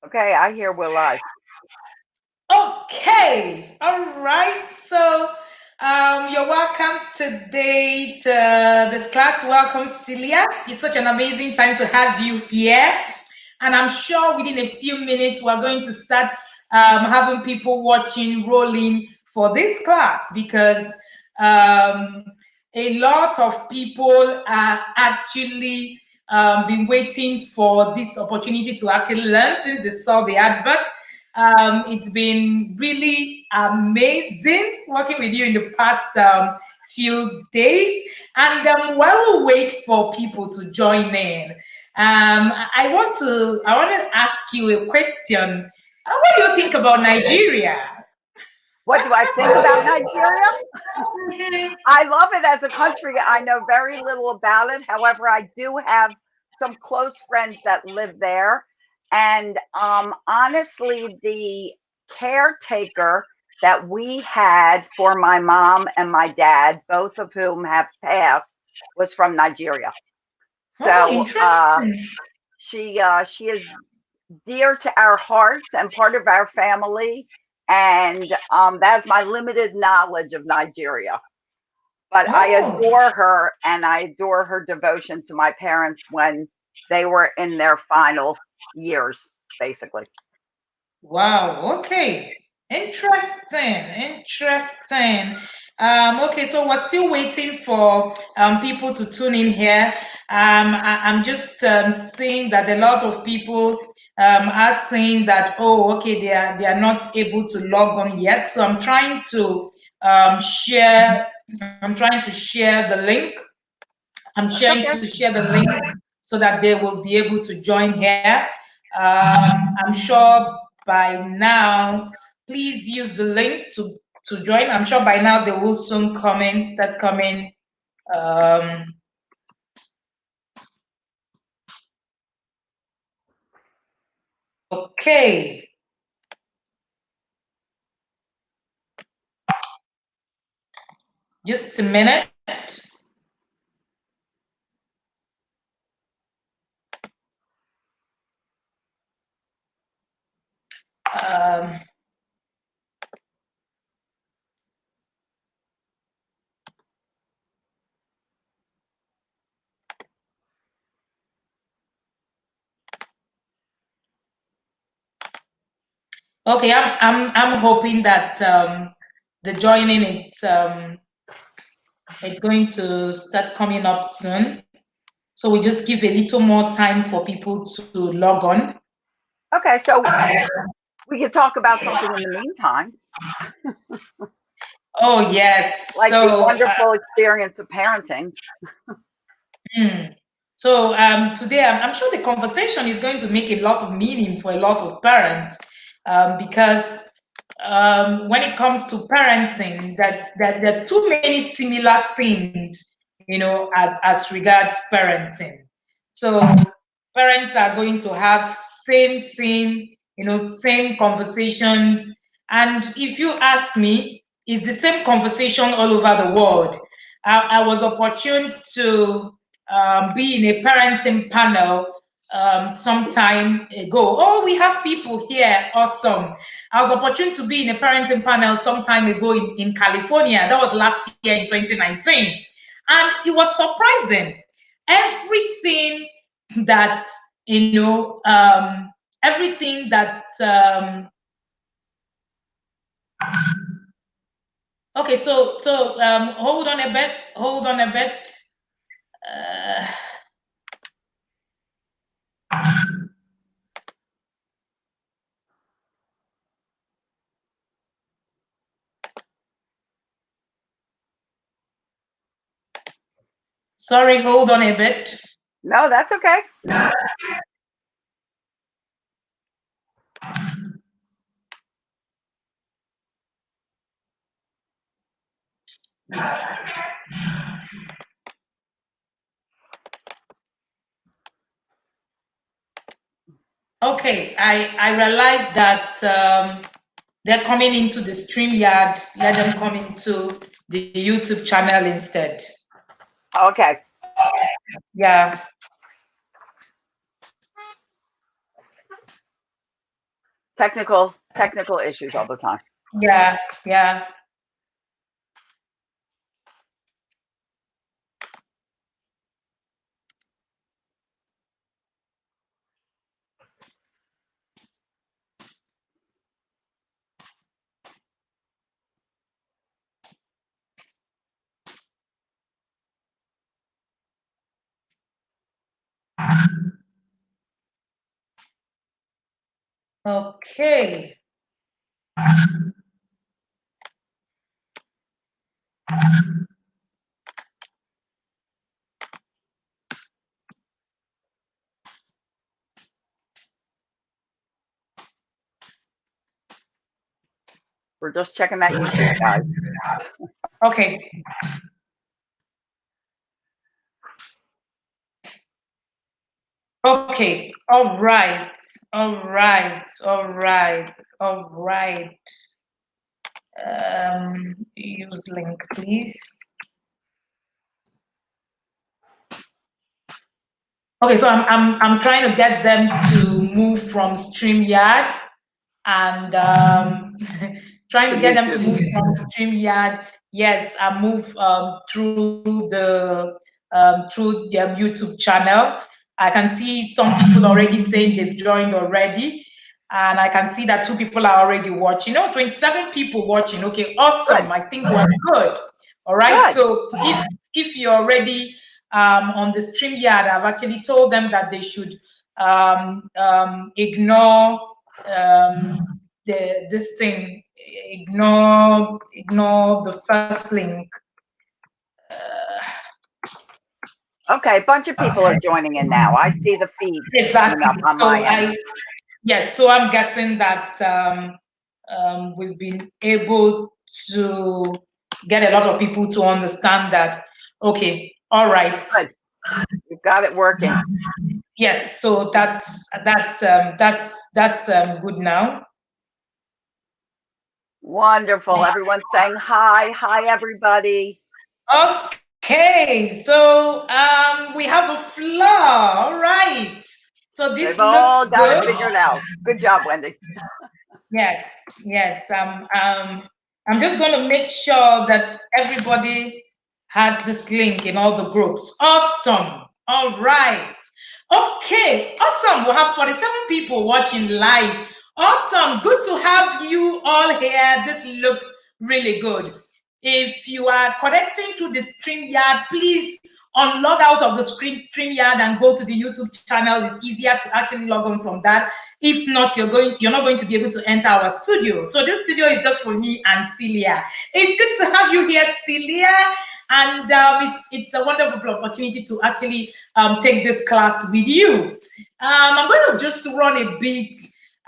Okay, I hear we're live. Okay, all right. So, you're welcome today to this class. Welcome, Celia. It's such an amazing time to have you here. And I'm sure within a few minutes, we're going to start having people watching, rolling for this class because um, a lot of people are actually been waiting for this opportunity to actually learn since they saw the advert. It's been really amazing working with you in the past few days. And while we wait for people to join in, I want to ask you a question. What do you think about Nigeria? What do I think about Nigeria? I love it as a country. I know very little about it. However, I do have some close friends that live there. And honestly, the caretaker that we had for my mom and my dad, both of whom have passed, was from Nigeria. Oh, So interesting. she is dear to our hearts and part of our family. And that's my limited knowledge of Nigeria. But I Oh, adore her and I adore her devotion to my parents when they were in their final years, basically. wow. Okay. Interesting. Interesting. Okay, so we're still waiting for people to tune in here. I'm just seeing that a lot of people are saying that, oh, okay, they are not able to log on yet. So share. I'm trying to share the link. I'm That's sharing okay. to share the link so that they will be able to join here. I'm sure by now, please use the link to join. I'm sure by now they will soon start coming. Um, okay, just a minute. Um, okay, I'm hoping that the joining it's going to start coming up soon. So we just give a little more time for people to log on. Okay, so we could talk about something in the meantime, Oh, yes. like the So, wonderful experience of parenting. hmm. So today I'm sure the conversation is going to make a lot of meaning for a lot of parents because when it comes to parenting, that there are too many similar things, as regards parenting. So parents are going to have same thing, same conversations. And if you ask me, it's the same conversation all over the world. I was opportune to be in a parenting panel some time ago. Oh, we have people here. Awesome. I was opportune to be in a parenting panel some time ago in California. That was last year in 2019. And it was surprising. Everything that, everything that, okay, so hold on a bit. Uh, Sorry, hold on a bit. No, that's okay. Okay, I realized that they're coming into the StreamYard. Let them come into the YouTube channel instead. Okay. Yeah. technical issues all the time. Yeah, yeah. Okay. We're just checking that YouTube, guys. Okay. Okay. All right. All right. All right. All right. Use link, please. Okay, so I'm trying to get them to move from StreamYard and trying to get them to move from StreamYard. Yes, and move through their YouTube channel. I can see some people already saying they've joined already, and I can see that 2 people are already watching. No, 27 people watching. Okay, awesome. Good. I think we're good. All right. Good. So if you're already on the StreamYard, I've actually told them that they should ignore this thing, ignore the first link. Okay, a bunch of people are joining in now. I see the feed coming Exactly. up on So my end. yes, so I'm guessing that we've been able to get a lot of people to understand that. Okay, all right. Good. You've got it working. Yes, so that's good now. Wonderful. Everyone's saying hi. Hi, everybody. Okay, so we have a floor. All right. So this They've all looks got it good. figured out. Good job, Wendy. Yes, yes. I'm just going to make sure that everybody had this link in all the groups. Awesome. All right. Okay, awesome. We have 47 people watching live. Awesome. Good to have you all here. This looks really good. If you are connecting to the StreamYard, please log out of the StreamYard and go to the YouTube channel. It's easier to actually log on from that. If not, you're not going to be able to enter our studio. So this studio is just for me and Celia. It's good to have you here, Celia. And it's a wonderful opportunity to actually take this class with you. I'm going to just run a bit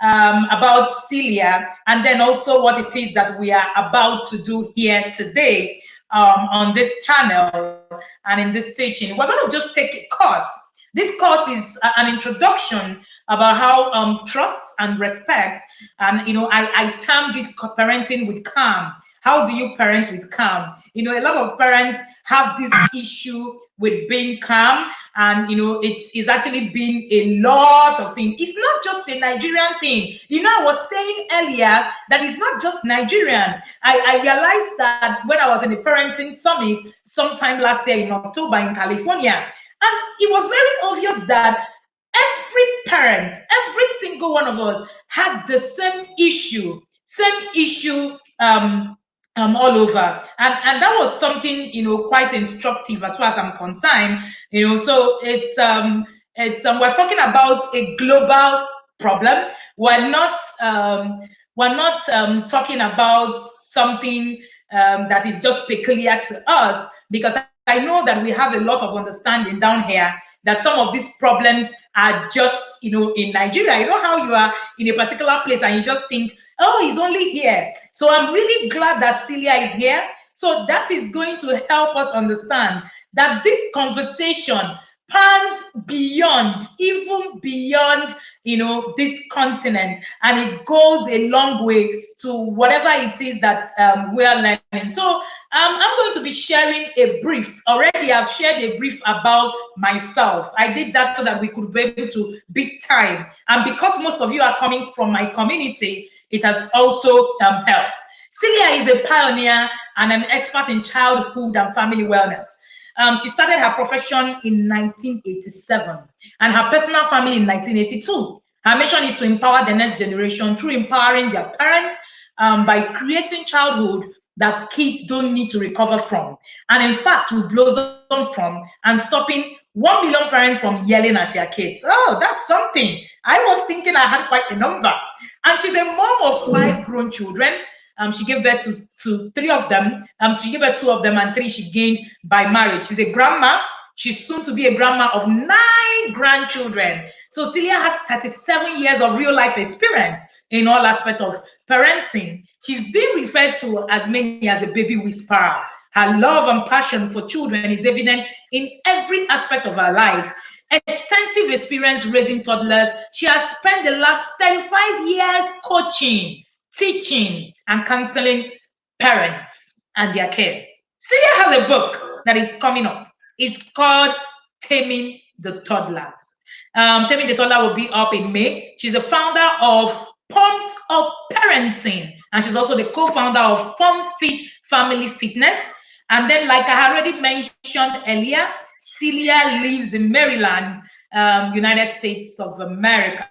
about Celia and then also what it is that we are about to do here today on this channel and in this teaching. We're going to just take a course. This course is an introduction about how trust and respect, and I termed it parenting with calm. How do you parent with calm? A lot of parents have this issue with being calm, and it's actually been a lot of things. It's not just a Nigerian thing. I was saying earlier that it's not just Nigerian. I realized that when I was in a parenting summit sometime last year in October in California, and it was very obvious that every parent, every single one of us had the same issue all over, and that was something quite instructive as far as I'm concerned. So we're talking about a global problem. We're not talking about something that is just peculiar to us, because I know that we have a lot of understanding down here that some of these problems are just, in Nigeria. You know how you are in a particular place and you just think, oh, he's only here. So I'm really glad that Celia is here. So that is going to help us understand that this conversation pans beyond, even beyond, this continent, and it goes a long way to whatever it is that we are learning. So I'm going to be sharing a brief. Already, I've shared a brief about myself. I did that so that we could be able to beat time. And because most of you are coming from my community, it has also helped. Celia is a pioneer and an expert in childhood and family wellness. She started her profession in 1987 and her personal family in 1982. Her mission is to empower the next generation through empowering their parents by creating childhood that kids don't need to recover from. And in fact, will blossom from and stopping 1 million parents from yelling at their kids. Oh, that's something. I was thinking I had quite a number. And she's a mom of 5 grown children. She gave birth to 3 of them. She gave birth 2 of them, and 3 she gained by marriage. She's a grandma. She's soon to be a grandma of 9 grandchildren. So Celia has 37 years of real life experience in all aspects of parenting. She's been referred to as many as a baby whisperer. Her love and passion for children is evident in every aspect of her life. Extensive experience raising toddlers. She has spent the last 35 years coaching, teaching, and counseling parents and their kids. Celia has a book that is coming up. It's called Taming the Toddlers. Taming the Toddler will be up in May. She's the founder of Pumped Up Parenting, and she's also the co-founder of Fun Fit Family Fitness. And then, like I already mentioned earlier, Celia lives in Maryland, United States of America.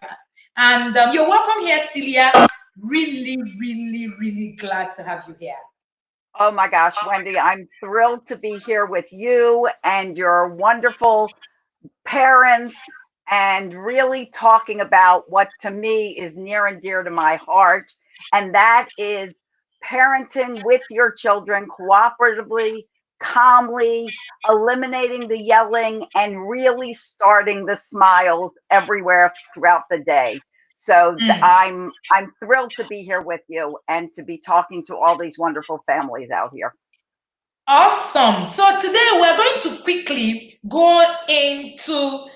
And you're welcome here, Celia. Really, really, really glad to have you here. Oh my gosh, Wendy, I'm thrilled to be here with you and your wonderful parents and really talking about what to me is near and dear to my heart. And that is parenting with your children cooperatively, calmly, eliminating the yelling, and really starting the smiles everywhere throughout the day. So I'm thrilled to be here with you and to be talking to all these wonderful families out here. Awesome. So today we're going to quickly go into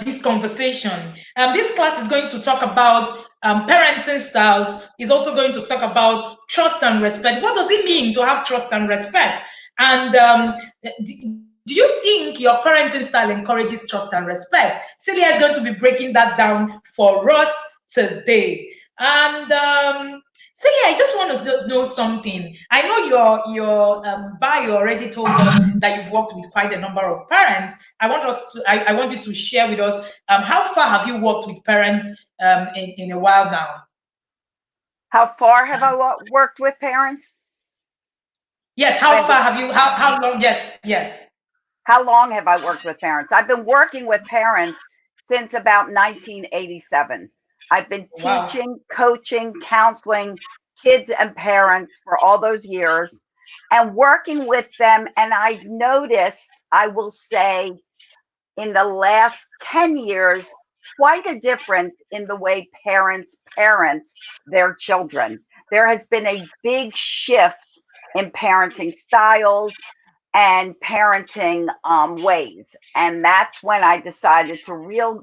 this conversation. This class is going to talk about parenting styles. It's also going to talk about trust and respect. What does it mean to have trust and respect? And do you think your parenting style encourages trust and respect? Celia is going to be breaking that down for us today. And Celia, I just want to know something. I know your bio already told us that you've worked with quite a number of parents. I want you to share with us how far have you worked with parents in a while now? How far have I worked with parents? Yes, how far have you? How long? Yes. How long have I worked with parents? I've been working with parents since about 1987. I've been Wow. teaching, coaching, counseling kids and parents for all those years and working with them. And I've noticed, I will say, in the last 10 years, quite a difference in the way parents parent their children. There has been a big shift in parenting styles and parenting ways. And that's when I decided to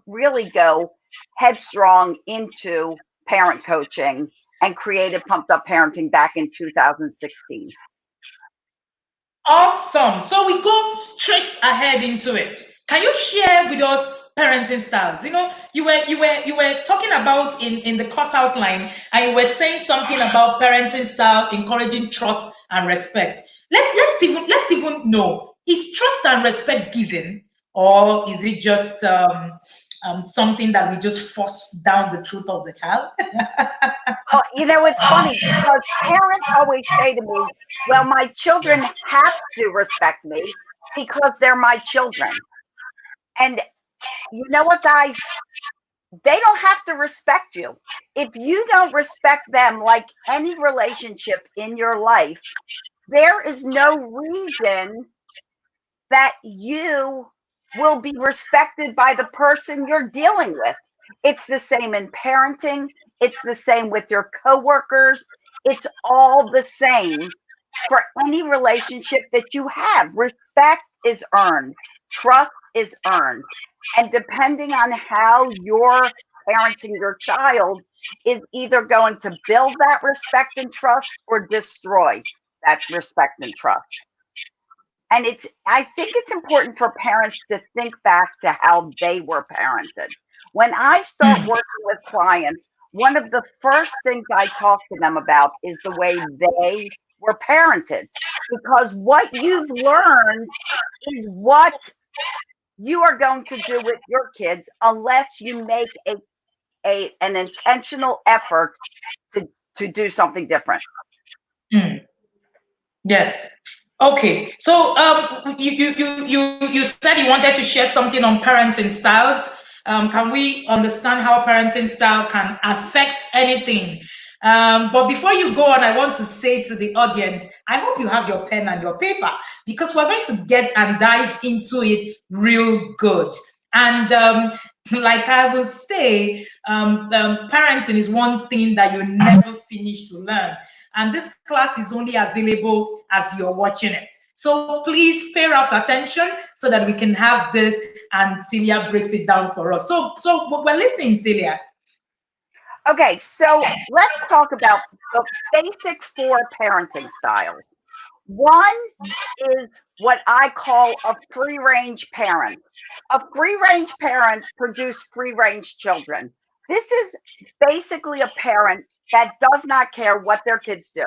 really go headstrong into parent coaching and created Pumped Up Parenting back in 2016. Awesome. So we go straight ahead into it. Can you share with us parenting styles? You know, you were talking about in the course outline, and you were saying something about parenting style encouraging trust and respect. Let's even know, is trust and respect given, or is it just something that we just force down the truth of the child? Oh, you know, it's funny because parents always say to me, well, my children have to respect me because they're my children. And you know what, guys? They don't have to respect you. If you don't respect them, like any relationship in your life, there is no reason that you will be respected by the person you're dealing with. It's the same in parenting. It's the same with your coworkers. It's all the same for any relationship that you have. Respect is earned. Trust is earned. And depending on how you're parenting your child is either going to build that respect and trust or destroy. That's respect and trust. And I think it's important for parents to think back to how they were parented. When I start Mm, working with clients, one of the first things I talk to them about is the way they were parented. Because what you've learned is what you are going to do with your kids unless you make an intentional effort to, to do something different. mm. Yes. Okay. So you said you wanted to share something on parenting styles. Can we understand how parenting style can affect anything? But before you go on, I want to say to the audience, I hope you have your pen and your paper because we're going to get and dive into it real good. And like I will say, parenting is one thing that you never finish to learn. And this class is only available as you're watching it. So please pay rapt attention so that we can have this and Celia breaks it down for us. So we're listening, Celia. Okay, so let's talk about the basic four parenting styles. One is what I call a free range parent. A free range parent produces free range children. This is basically a parent that does not care what their kids do,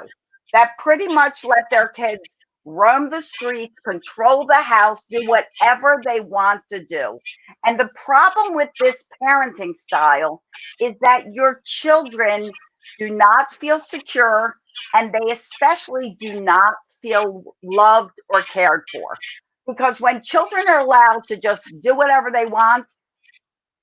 that pretty much let their kids roam the streets, control the house, do whatever they want to do. And the problem with this parenting style is that your children do not feel secure and they especially do not feel loved or cared for. Because when children are allowed to just do whatever they want,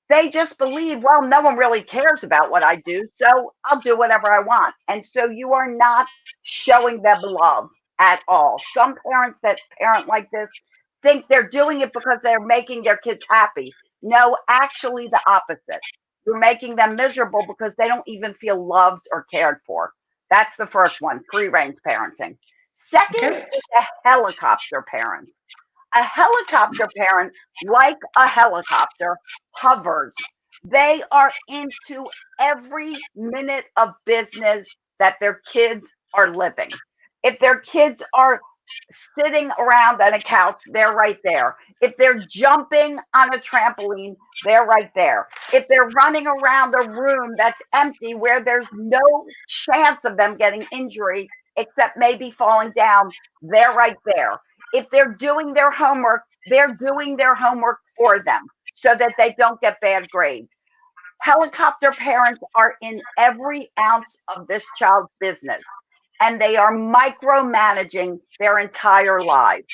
they just believe, well, no one really cares about what I do, so I'll do whatever I want. And so you are not showing them love at all. Some parents that parent like this think they're doing it because they're making their kids happy. No, actually, the opposite. You're making them miserable because they don't even feel loved or cared for. That's the first one, free range parenting. Second Okay. is a helicopter parent. A helicopter parent, like a helicopter, hovers. They are into every minute of business that their kids are living. If their kids are sitting around on a couch, they're right there. If they're jumping on a trampoline, they're right there. If they're running around a room that's empty where there's no chance of them getting injury except maybe falling down, they're right there. If they're doing their homework, they're doing their homework for them so that they don't get bad grades. Helicopter parents are in every ounce of this child's business and they are micromanaging their entire lives.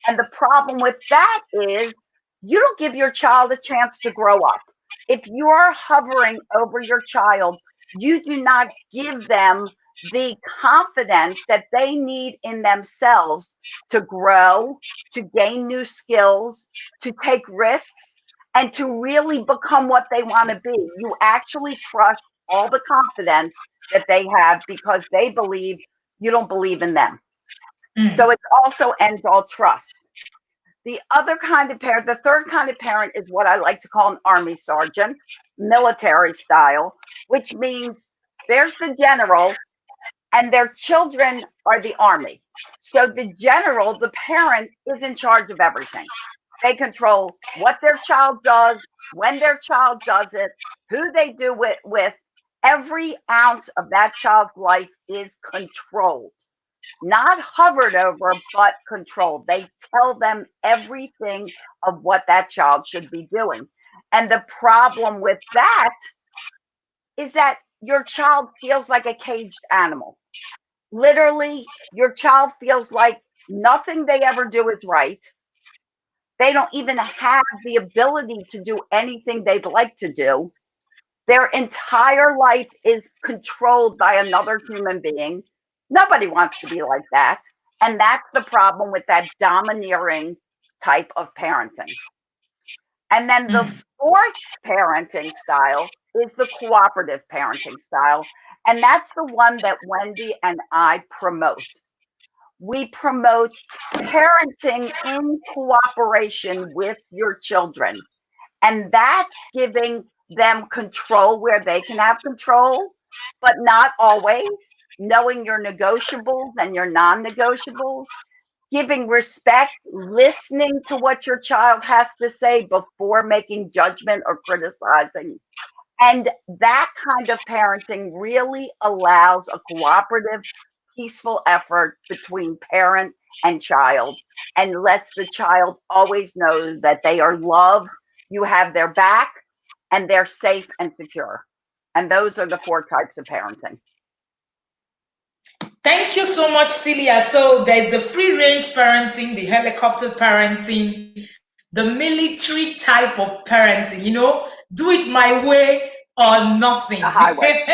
And the problem with that is you don't give your child a chance to grow up. If you are hovering over your child, you do not give them the confidence that they need in themselves to grow, to gain new skills, to take risks, and to really become what they want to be. You actually crush all the confidence that they have because they believe you don't believe in them. Mm, So it also ends all trust. The other kind of parent, the third kind of parent is what I like to call an army sergeant, military style, which means there's the general and their children are the army. So the general, the parent, is in charge of everything. They control what their child does, when their child does it, who they do it with. Every ounce of that child's life is controlled, not hovered over, but controlled. They tell them everything of what that child should be doing. And the problem with that is that your child feels like a caged animal. Literally, your child feels like nothing they ever do is right. They don't even have the ability to do anything they'd like to do. Their entire life is controlled by another human being. Nobody wants to be like that. And that's the problem with that domineering type of parenting. And then the mm, fourth parenting style is the cooperative parenting style. And that's the one that Wendy and I promote. We promote parenting in cooperation with your children. And that's giving them control where they can have control, but not always. knowing your negotiables and your non-negotiables, giving respect, listening to what your child has to say before making judgment or criticizing. And that kind of parenting really allows a cooperative, peaceful effort between parent and child, and lets the child always know that they are loved, you have their back, and they're safe and secure. And those are the four types of parenting. Thank you so much, Celia. So there's the free range parenting, the helicopter parenting, the military type of parenting, do it my way or nothing. The highway.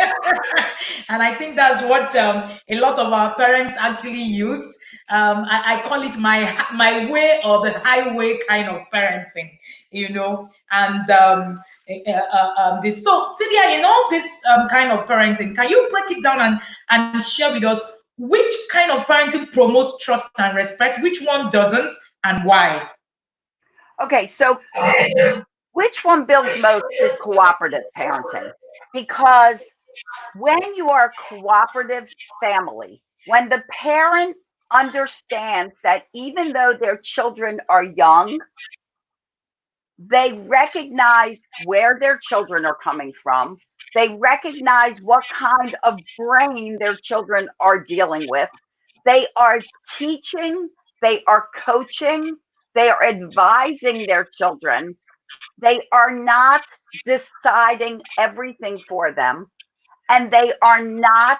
And I think that's what a lot of our parents actually used. I call it my way or the highway kind of parenting, And so, Celia, in all this kind of parenting, can you break it down and share with us which kind of parenting promotes trust and respect, which one doesn't, and why? Okay, so which one builds most is cooperative parenting, because when you are a cooperative family, when the parent understands that even though their children are young, they recognize where their children are coming from. They recognize what kind of brain their children are dealing with. They are teaching, they are coaching, they are advising their children. They are not deciding everything for them, and they are not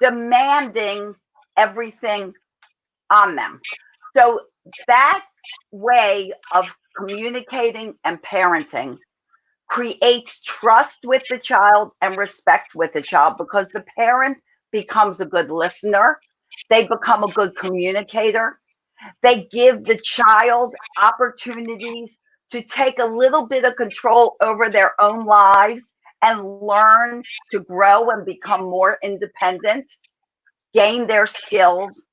demanding everything on them. So that way of communicating and parenting creates trust with the child and respect with the child, because the parent becomes a good listener, they become a good communicator, they give the child opportunities to take a little bit of control over their own lives and learn to grow and become more independent, gain their skills.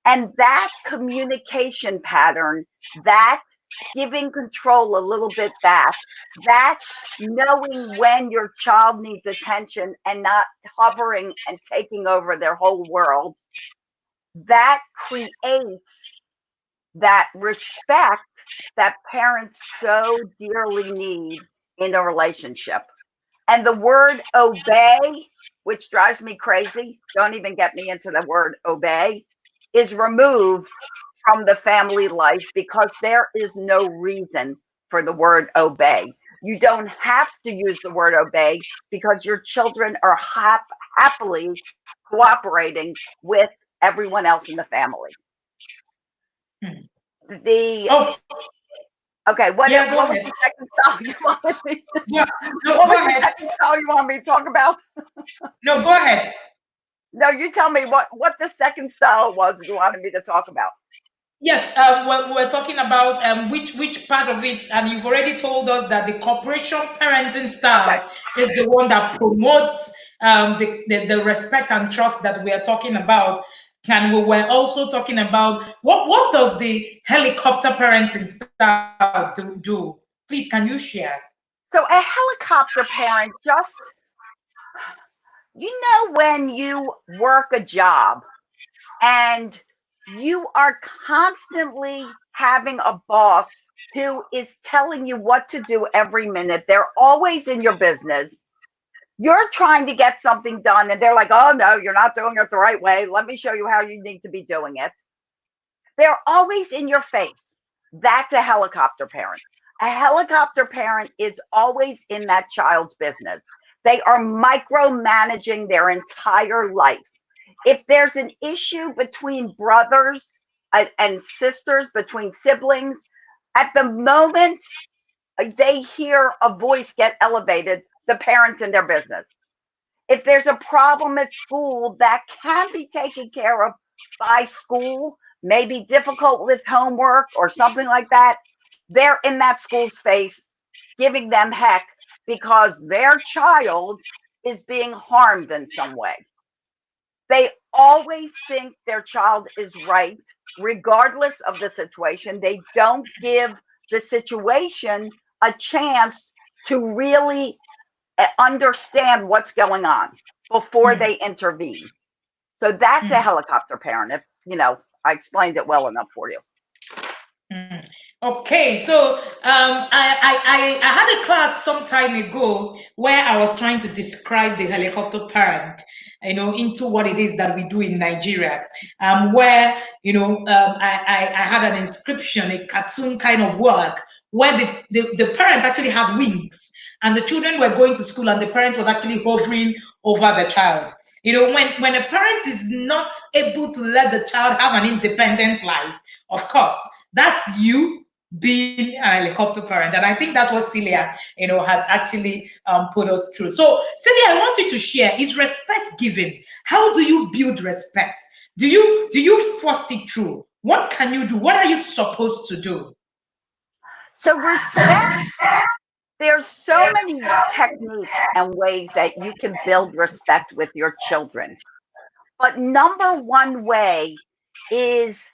And that communication pattern, that giving control a little bit back, that knowing when your child needs attention and not hovering and taking over their whole world, that creates that respect that parents so dearly need in a relationship. And the word obey, which drives me crazy, don't even get me into the word obey, is removed from the family life, because there is no reason for the word obey. You don't have to use the word obey, because your children are happily cooperating with everyone else in the family. The Oh, Okay, what yeah, go what was ahead. the second style you wanted me? Yeah, no, What go was the ahead. second style you wanted me to talk about? No, go ahead. No, you tell me what the second style was you wanted me to talk about. Yes, we're talking about which part of it, and you've already told us that the corporation parenting Okay, style is the one that promotes the respect and trust that we are talking about. And we were also talking about what does the helicopter parenting style do? Please, can you share? so a helicopter parent, just when you work a job and you are constantly having a boss who is telling you what to do every minute, they're always in your business. You're trying to get something done, and they're like, oh no, you're not doing it the right way. Let me show you how you need to be doing it. They're always in your face. That's a helicopter parent. A helicopter parent is always in that child's business. They are micromanaging their entire life. If there's an issue between brothers and sisters, between siblings, at the moment they hear a voice get elevated, the parent's in their business. If there's a problem at school that can be taken care of by school, maybe difficult with homework or something like that, they're in that school's face, giving them heck because their child is being harmed in some way. They always think their child is right, regardless of the situation. They don't give the situation a chance to really understand what's going on before Hmm. they intervene. So that's a Mm. helicopter parent. If I explained it well enough for you. Mm. Okay, so I had a class some time ago where I was trying to describe the helicopter parent, into what it is that we do in Nigeria, where I had an inscription, a cartoon kind of work, where the parent actually had wings, and the children were going to school, and the parent was actually hovering over the child. When a parent is not able to let the child have an independent life, of course, that's you being a helicopter parent. And I think that's what Celia, has actually put us through. So, Celia, I want you to share, is respect given? How do you build respect? Do you force it through? What can you do? What are you supposed to do? So respect, there's so many techniques and ways that you can build respect with your children. But number one way is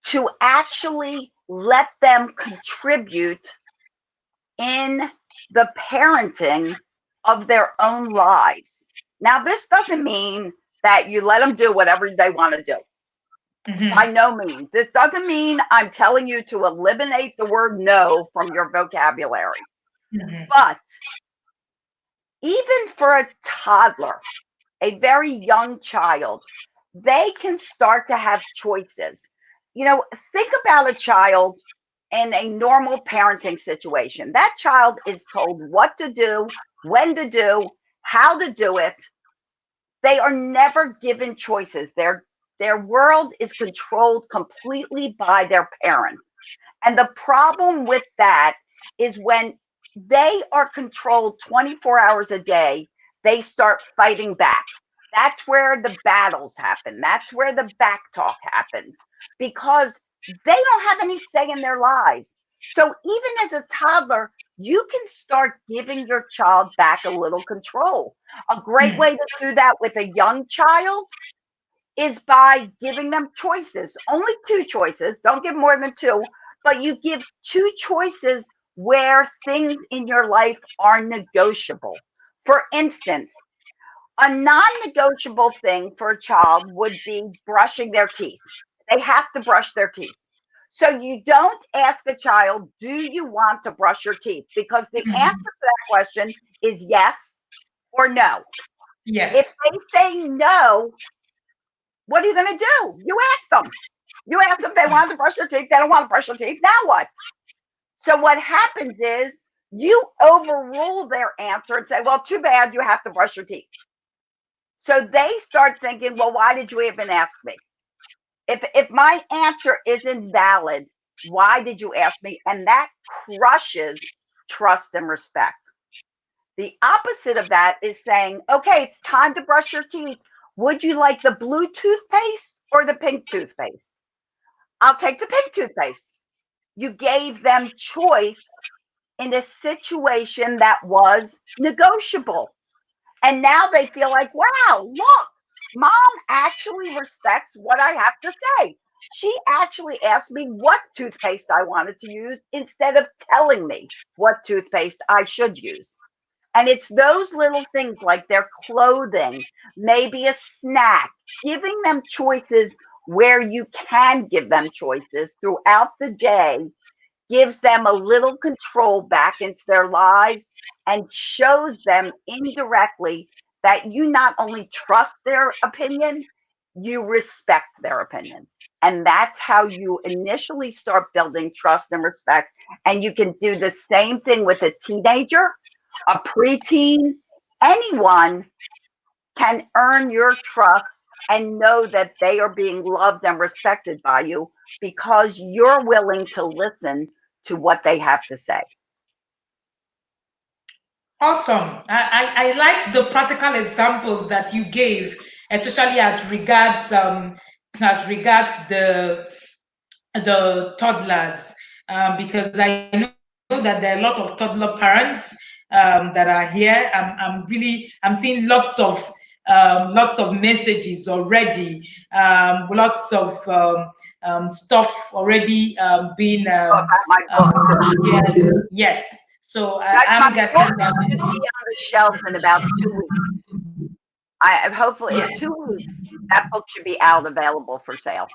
to actually let them contribute in the parenting of their own lives. Now, this doesn't mean that you let them do whatever they want to do. By no means. This doesn't mean I'm telling you to eliminate the word no from your vocabulary. But even for a toddler, a very young child, they can start to have choices. Think about a child in a normal parenting situation. That child is told what to do, when to do, how to do it. They are never given choices. Their world is controlled completely by their parents. And the problem with that is when they are controlled 24 hours a day, they start fighting back. That's where the battles happen. That's where the back talk happens because they don't have any say in their lives. So even as a toddler, you can start giving your child back a little control. A great way to do that with a young child is by giving them choices. Only two choices. Don't give more than two, but you give two choices where things in your life are negotiable. For instance, a non-negotiable thing for a child would be brushing their teeth. They have to brush their teeth. So you don't ask a child, do you want to brush your teeth? Because the answer to that question is yes or no. Yes. If they say no, what are you going to do? You ask them. You ask them if they want to brush their teeth. They don't want to brush their teeth. Now what? So what happens is you overrule their answer and say, well, too bad, you have to brush your teeth. So they start thinking, well, why did you even ask me? If my answer isn't valid, why did you ask me? And that crushes trust and respect. The opposite of that is saying, okay, it's time to brush your teeth. Would you like the blue toothpaste or the pink toothpaste? I'll take the pink toothpaste. You gave them choice in a situation that was negotiable. And now they feel like, wow, look, mom actually respects what I have to say. She actually asked me what toothpaste I wanted to use instead of telling me what toothpaste I should use. And it's those little things like their clothing, maybe a snack, giving them choices where you can give them choices throughout the day gives them a little control back into their lives and shows them indirectly that you not only trust their opinion, you respect their opinion. And that's how you initially start building trust and respect. And you can do the same thing with a teenager, a preteen, anyone can earn your trust and know that they are being loved and respected by you because you're willing to listen to what they have to say. Awesome. I like the practical examples that you gave, especially as regards the toddlers, because I know that there are a lot of toddler parents that are here. I'm seeing lots of messages already, lots of stuff already being About my book too. shared. Yes. So Guys, my I'm book guessing that. should be on the shelf in about 2 weeks. I hopefully in Yeah. 2 weeks that book should be out available for sale.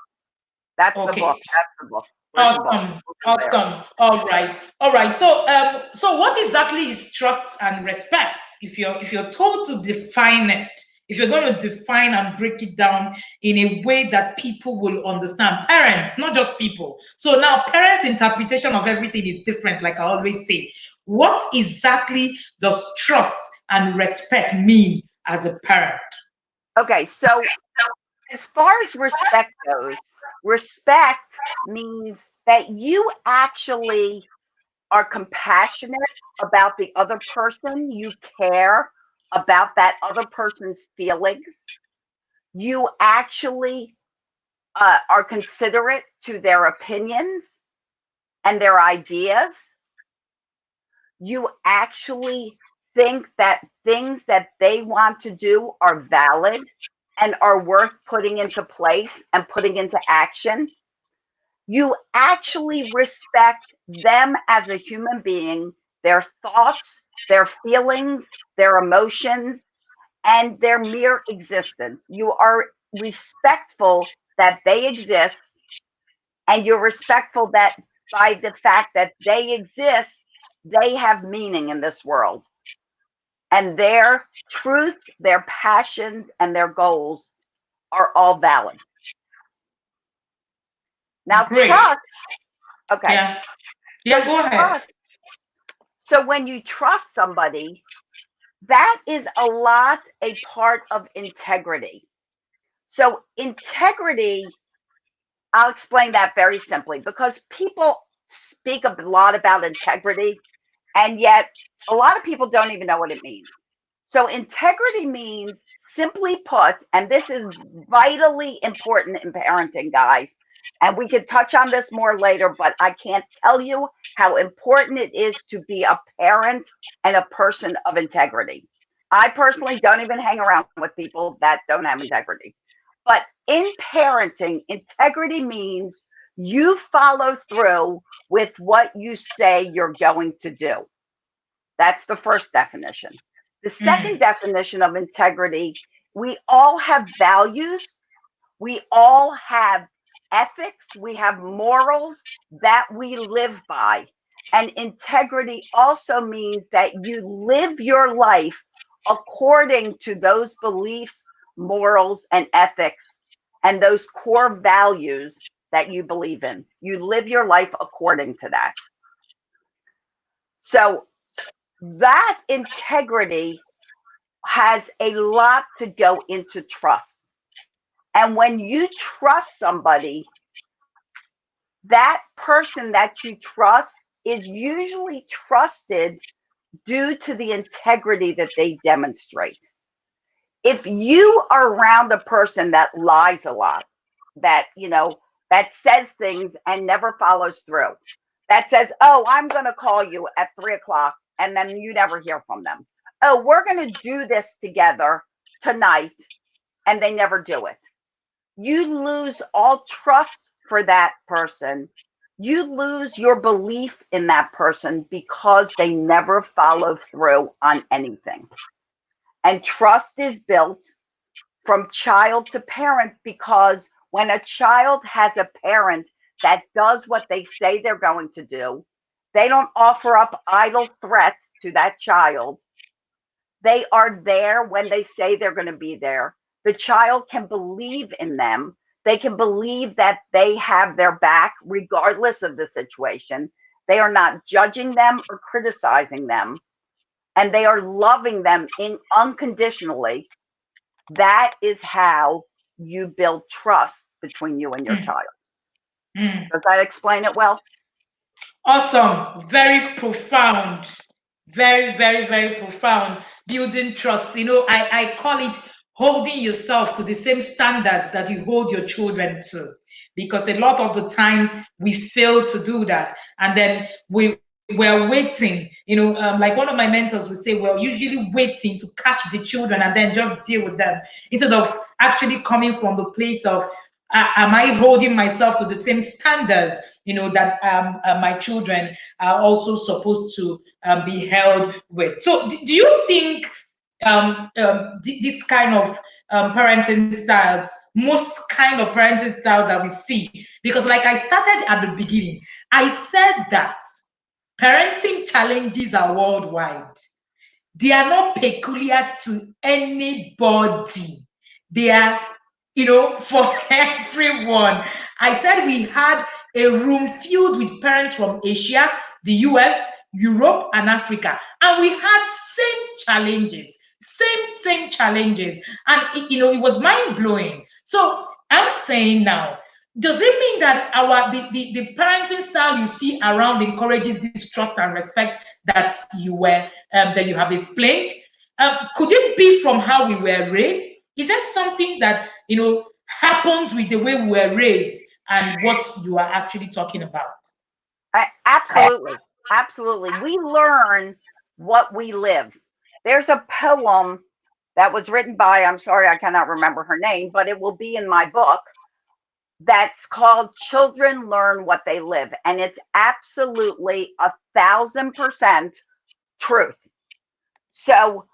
That's the book. Okay. That's the book. Where's the book? Awesome. The book is there. Awesome. All right. All right. So what exactly is trust and respect? If you're told to define it, if you're going to define and break it down in a way that people will understand, parents, not just people. So now parents' interpretation of everything is different, like I always say. What exactly does trust and respect mean as a parent? Okay, so as far as respect goes, respect means that you actually are compassionate about the other person. You care about that other person's feelings. You actually are considerate to their opinions and their ideas. You actually think that things that they want to do are valid and are worth putting into place and putting into action. You actually respect them as a human being, their thoughts, their feelings, their emotions, and their mere existence. You are respectful that they exist, and you're respectful that by the fact that they exist, they have meaning in this world. And their truth, their passions, and their goals are all valid. Now, Great. trust, okay. Yeah. So, Yeah, go ahead. trust, so when you trust somebody, that is a lot a part of integrity. So, integrity, I'll explain that very simply because people speak a lot about integrity, and yet a lot of people don't even know what it means. So, integrity means, simply put, and this is vitally important in parenting, guys. And we could touch on this more later, but I can't tell you how important it is to be a parent and a person of integrity. I personally don't even hang around with people that don't have integrity. But in parenting, integrity means you follow through with what you say you're going to do. That's the first definition. The second Mm, definition of integrity, we all have values, we all have ethics, we have morals that we live by. And integrity also means that you live your life according to those beliefs, morals, and ethics, and those core values that you believe in. You live your life according to that. So that integrity has a lot to go into trust. And when you trust somebody, that person that you trust is usually trusted due to the integrity that they demonstrate. If you are around a person that lies a lot, that, that says things and never follows through, that says, oh, I'm going to call you at 3 o'clock, and then you never hear from them. Oh, we're going to do this together tonight, and they never do it. You lose all trust for that person. You lose your belief in that person because they never follow through on anything. And trust is built from child to parent, because when a child has a parent that does what they say they're going to do, they don't offer up idle threats to that child. They are there when they say they're going to be there. The child can believe in them. They can believe that they have their back regardless of the situation. They are not judging them or criticizing them, and they are loving them unconditionally. That is how you build trust between you and your mm, child. mm. Does that explain it well? Awesome. Very profound. Very, very, very profound. Building trust. I call it holding yourself to the same standards that you hold your children to. Because a lot of the times we fail to do that. And then we're waiting. Like one of my mentors would say, we're usually waiting to catch the children and then just deal with them instead of actually coming from the place of, am I holding myself to the same standards, that my children are also supposed to be held with? So, do you think this kind of parenting styles, most kind of parenting styles that we see. Because, like I started at the beginning, I said that parenting challenges are worldwide. They are not peculiar to anybody. They are, for everyone. I said we had a room filled with parents from Asia, the US, Europe, and Africa, and we had same challenges, and it was mind blowing. So I'm saying now, does it mean that the parenting style you see around encourages this trust and respect that you have explained? Could it be from how we were raised? Is there something that happens with the way we were raised and what you are actually talking about? Absolutely. Absolutely. We learn what we live. There's a poem that was written by, I'm sorry, I cannot remember her name, but it will be in my book, that's called Children Learn What They Live. And it's absolutely 1,000% truth. So,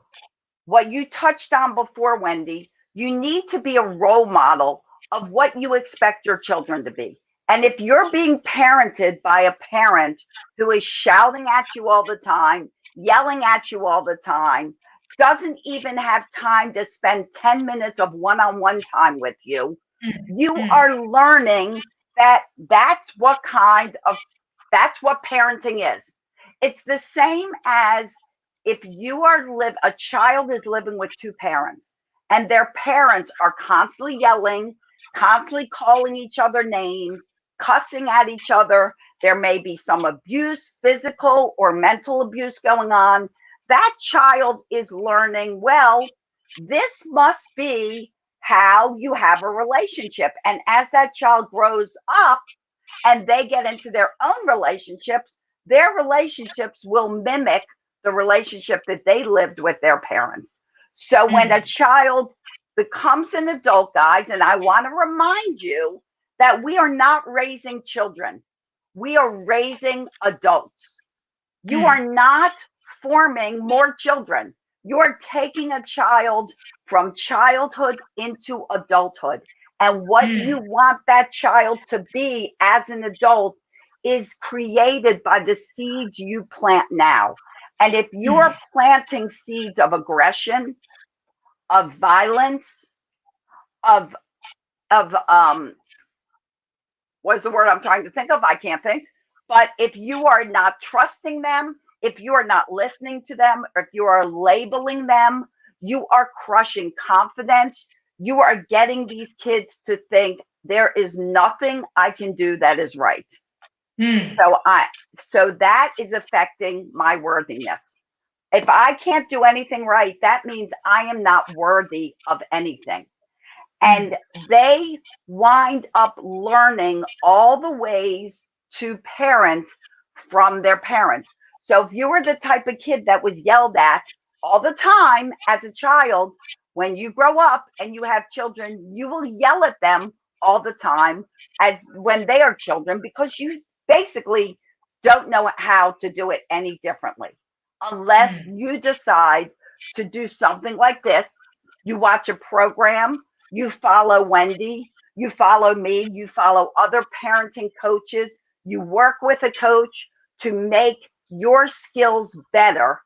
what you touched on before, Wendy, you need to be a role model of what you expect your children to be. And if you're being parented by a parent who is shouting at you all the time, yelling at you all the time, doesn't even have time to spend 10 minutes of one-on-one time with you, you are learning that that's what parenting is. It's the same as if a child is living with two parents and their parents are constantly yelling, constantly calling each other names, cussing at each other. There may be some abuse, physical or mental abuse going on. That child is learning, well, this must be how you have a relationship. And as that child grows up and they get into their own relationships, their relationships will mimic the relationship that they lived with their parents. So when a child becomes an adult, guys, and I want to remind you that we are not raising children, we are raising adults. You are not forming more children. You're taking a child from childhood into adulthood. And what you want that child to be as an adult is created by the seeds you plant now. And if you're planting seeds of aggression, of violence, of what's the word I'm trying to think of? I can't think. But if you are not trusting them, if you are not listening to them, or if you are labeling them, you are crushing confidence. You are getting these kids to think there is nothing I can do that is right. So that is affecting my worthiness. If I can't do anything right, that means I am not worthy of anything. And they wind up learning all the ways to parent from their parents. So if you were the type of kid that was yelled at all the time as a child, when you grow up and you have children, you will yell at them all the time as when they are children, because you basically don't know how to do it any differently unless you decide to do something like this. You watch a program, you follow Wendy, you follow me, you follow other parenting coaches, you work with a coach to make your skills better.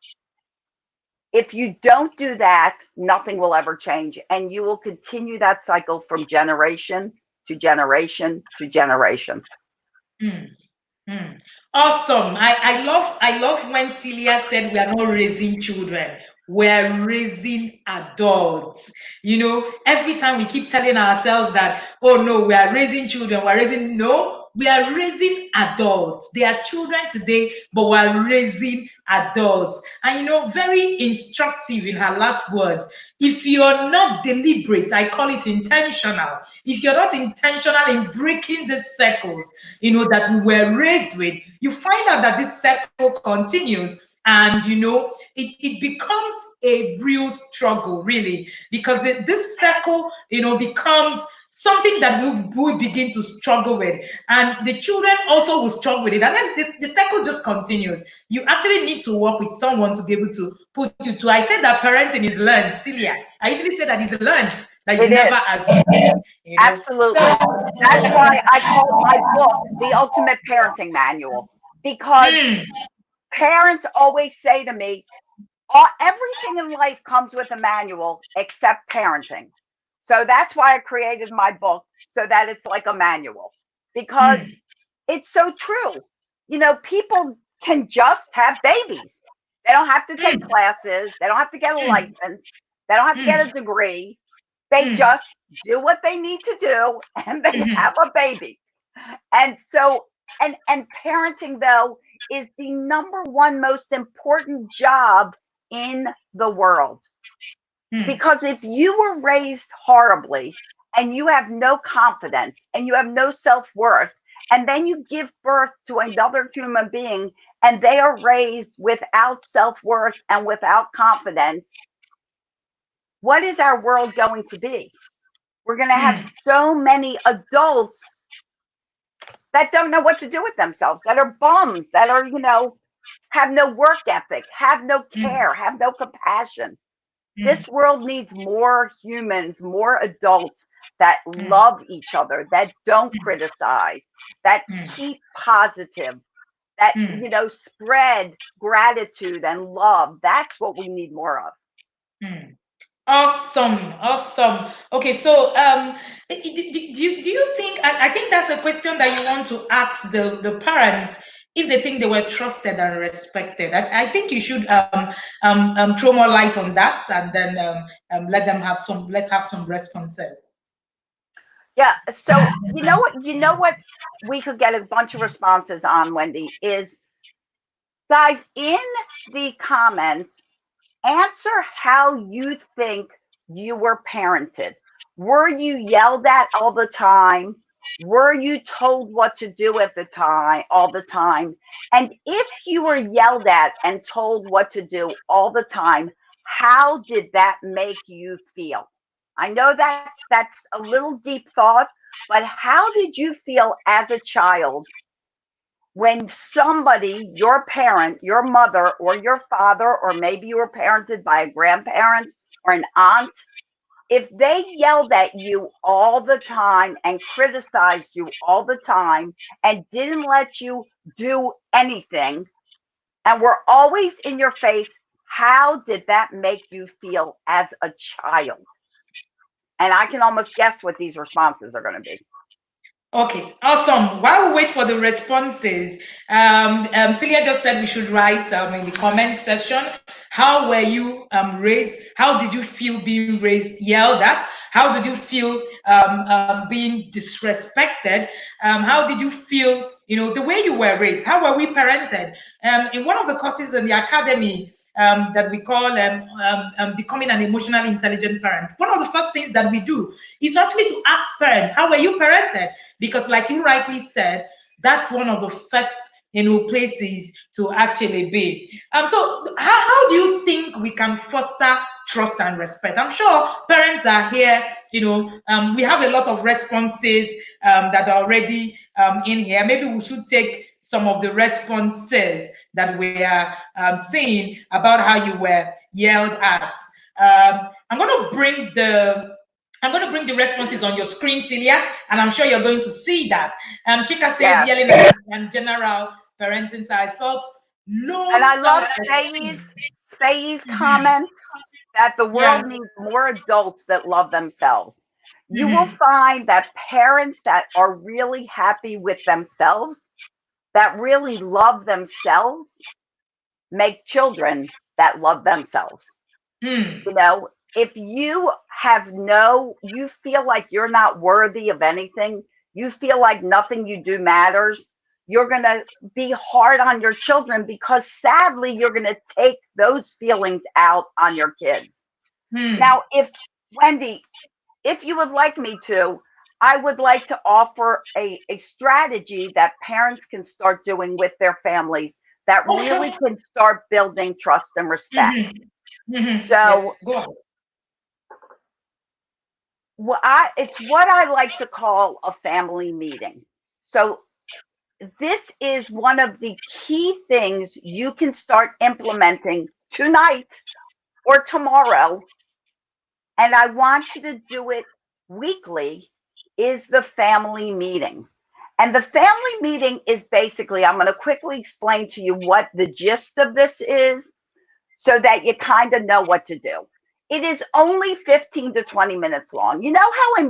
If you don't do that, nothing will ever change. And you will continue that cycle from generation to generation to generation. Awesome. I love when Celia said we are not raising children, we're raising adults. Every time we keep telling ourselves that, oh no, we are raising children, we are raising adults. They are children today, but we're raising adults. And very instructive in her last words. If you're not deliberate, I call it intentional. If you're not intentional in breaking the circles, that we were raised with, you find out that this circle continues, and it becomes a real struggle, really, because this circle becomes something that we begin to struggle with, and the children also will struggle with it, and then the cycle just continues. You actually need to work with someone to be able to put you to. I said that parenting is learned, Celia. I usually say that it's learned, that you It never is. assume, Absolutely. So, That's why I called my book The Ultimate Parenting Manual, because mm, parents always say to me, everything in life comes with a manual except parenting. So that's why I created my book, so that it's like a manual, because mm, it's so true. People can just have babies. They don't have to take mm, classes. They don't have to get a mm, license. They don't have to get mm, a degree. They mm, just do what they need to do and they mhm, have a baby. And so, and parenting though is the number one most important job in the world. mm, Because if you were raised horribly and you have no confidence and you have no self-worth, and then you give birth to another human being and they are raised without self-worth and without confidence, what is our world going to be? We're going to have mm, so many adults that don't know what to do with themselves, that are bums, that are, have no work ethic, have no mm, care, have no compassion. mm, This world needs more humans, more adults that mm, love each other, that don't criticize, that mm, keep positive, that, mm, spread gratitude and love. That's what we need more of. mm. Awesome, awesome. Okay, so do you think, I think that's a question that you want to ask the parents, if they think they were trusted and respected. I think you should throw more light on that, and then let's have some responses. Yeah. So you know what we could get a bunch of responses on, Wendy, is, guys, in the comments, answer how you think you were parented. Were you yelled at all the time? Were you told what to do at the time, all the time? And if you were yelled at and told what to do all the time, how did that make you feel? I know that's a little deep thought, but how did you feel as a child when somebody, your parent, your mother, or your father, or maybe you were parented by a grandparent or an aunt, if they yelled at you all the time and criticized you all the time and didn't let you do anything and were always in your face, how did that make you feel as a child? And I can almost guess what these responses are going to be. Okay, awesome. While we wait for the responses, Celia just said we should write in the comment section, how were you raised? How did you feel being raised, yelled at? How did you feel being disrespected? How did you feel, the way you were raised? How were we parented? In one of the courses in the academy, that we call becoming an emotionally intelligent parent. One of the first things that we do is actually to ask parents, how were you parented? Because like you rightly said, that's one of the first places to actually be. So how do you think we can foster trust and respect? I'm sure parents are here, we have a lot of responses that are already in here. Maybe we should take some of the responses that we are seeing about how you were yelled at. I'm going to bring the responses on your screen, Celia, and I'm sure you're going to see that. Chika says Yes. yelling at and general parenting side felt And low I love self-esteem. Faye's Mhm. comment that the Yeah. world needs more adults that love themselves. You will Mhm. find that parents that are really happy with themselves, that really love themselves, make children that love themselves. Mm. If you feel like you're not worthy of anything, you feel like nothing you do matters, you're going to be hard on your children, because sadly, you're going to take those feelings out on your kids. Mm. Now, Wendy, if you would like me to, I would like to offer a strategy that parents can start doing with their families that Oh, sure. really can start building trust and respect. Mhm. Mhm. So Yes. Go on. It's what I like to call a family meeting. So this is one of the key things you can start implementing tonight or tomorrow, and I want you to do it weekly, is the family meeting. And the family meeting is basically, I'm going to quickly explain to you what the gist of this is so that you kind of know what to do. It is only 15 to 20 minutes long. You know how in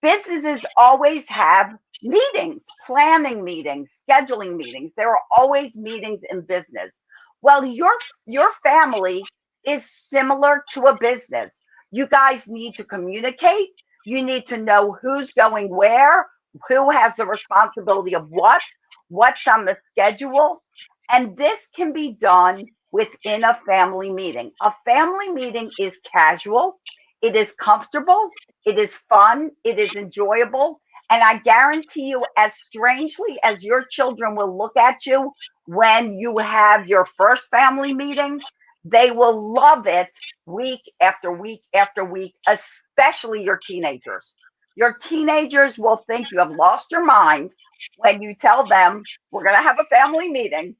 businesses always have meetings, planning meetings, scheduling meetings. There are always meetings in business. Well, your family is similar to a business. You guys need to communicate. You need to know who's going where, who has the responsibility of what's on the schedule. And this can be done within a family meeting. A family meeting is casual, it is comfortable, it is fun, it is enjoyable. And I guarantee you, as strangely as your children will look at you when you have your first family meeting, they will love it week after week after week, especially your teenagers. Your teenagers will think you have lost your mind when you tell them, we're going to have a family meeting.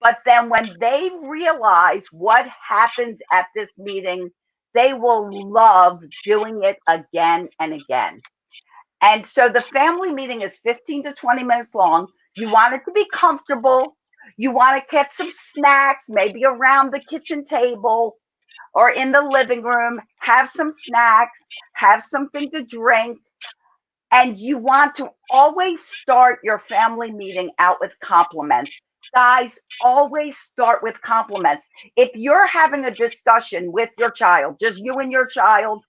But then when they realize what happens at this meeting, they will love doing it again and again. And so the family meeting is 15 to 20 minutes long. You want it to be comfortable. You want to get some snacks, maybe around the kitchen table or in the living room. Have some snacks, have something to drink. And you want to always start your family meeting out with compliments. Guys, always start with compliments. If you're having a discussion with your child, just you and your child,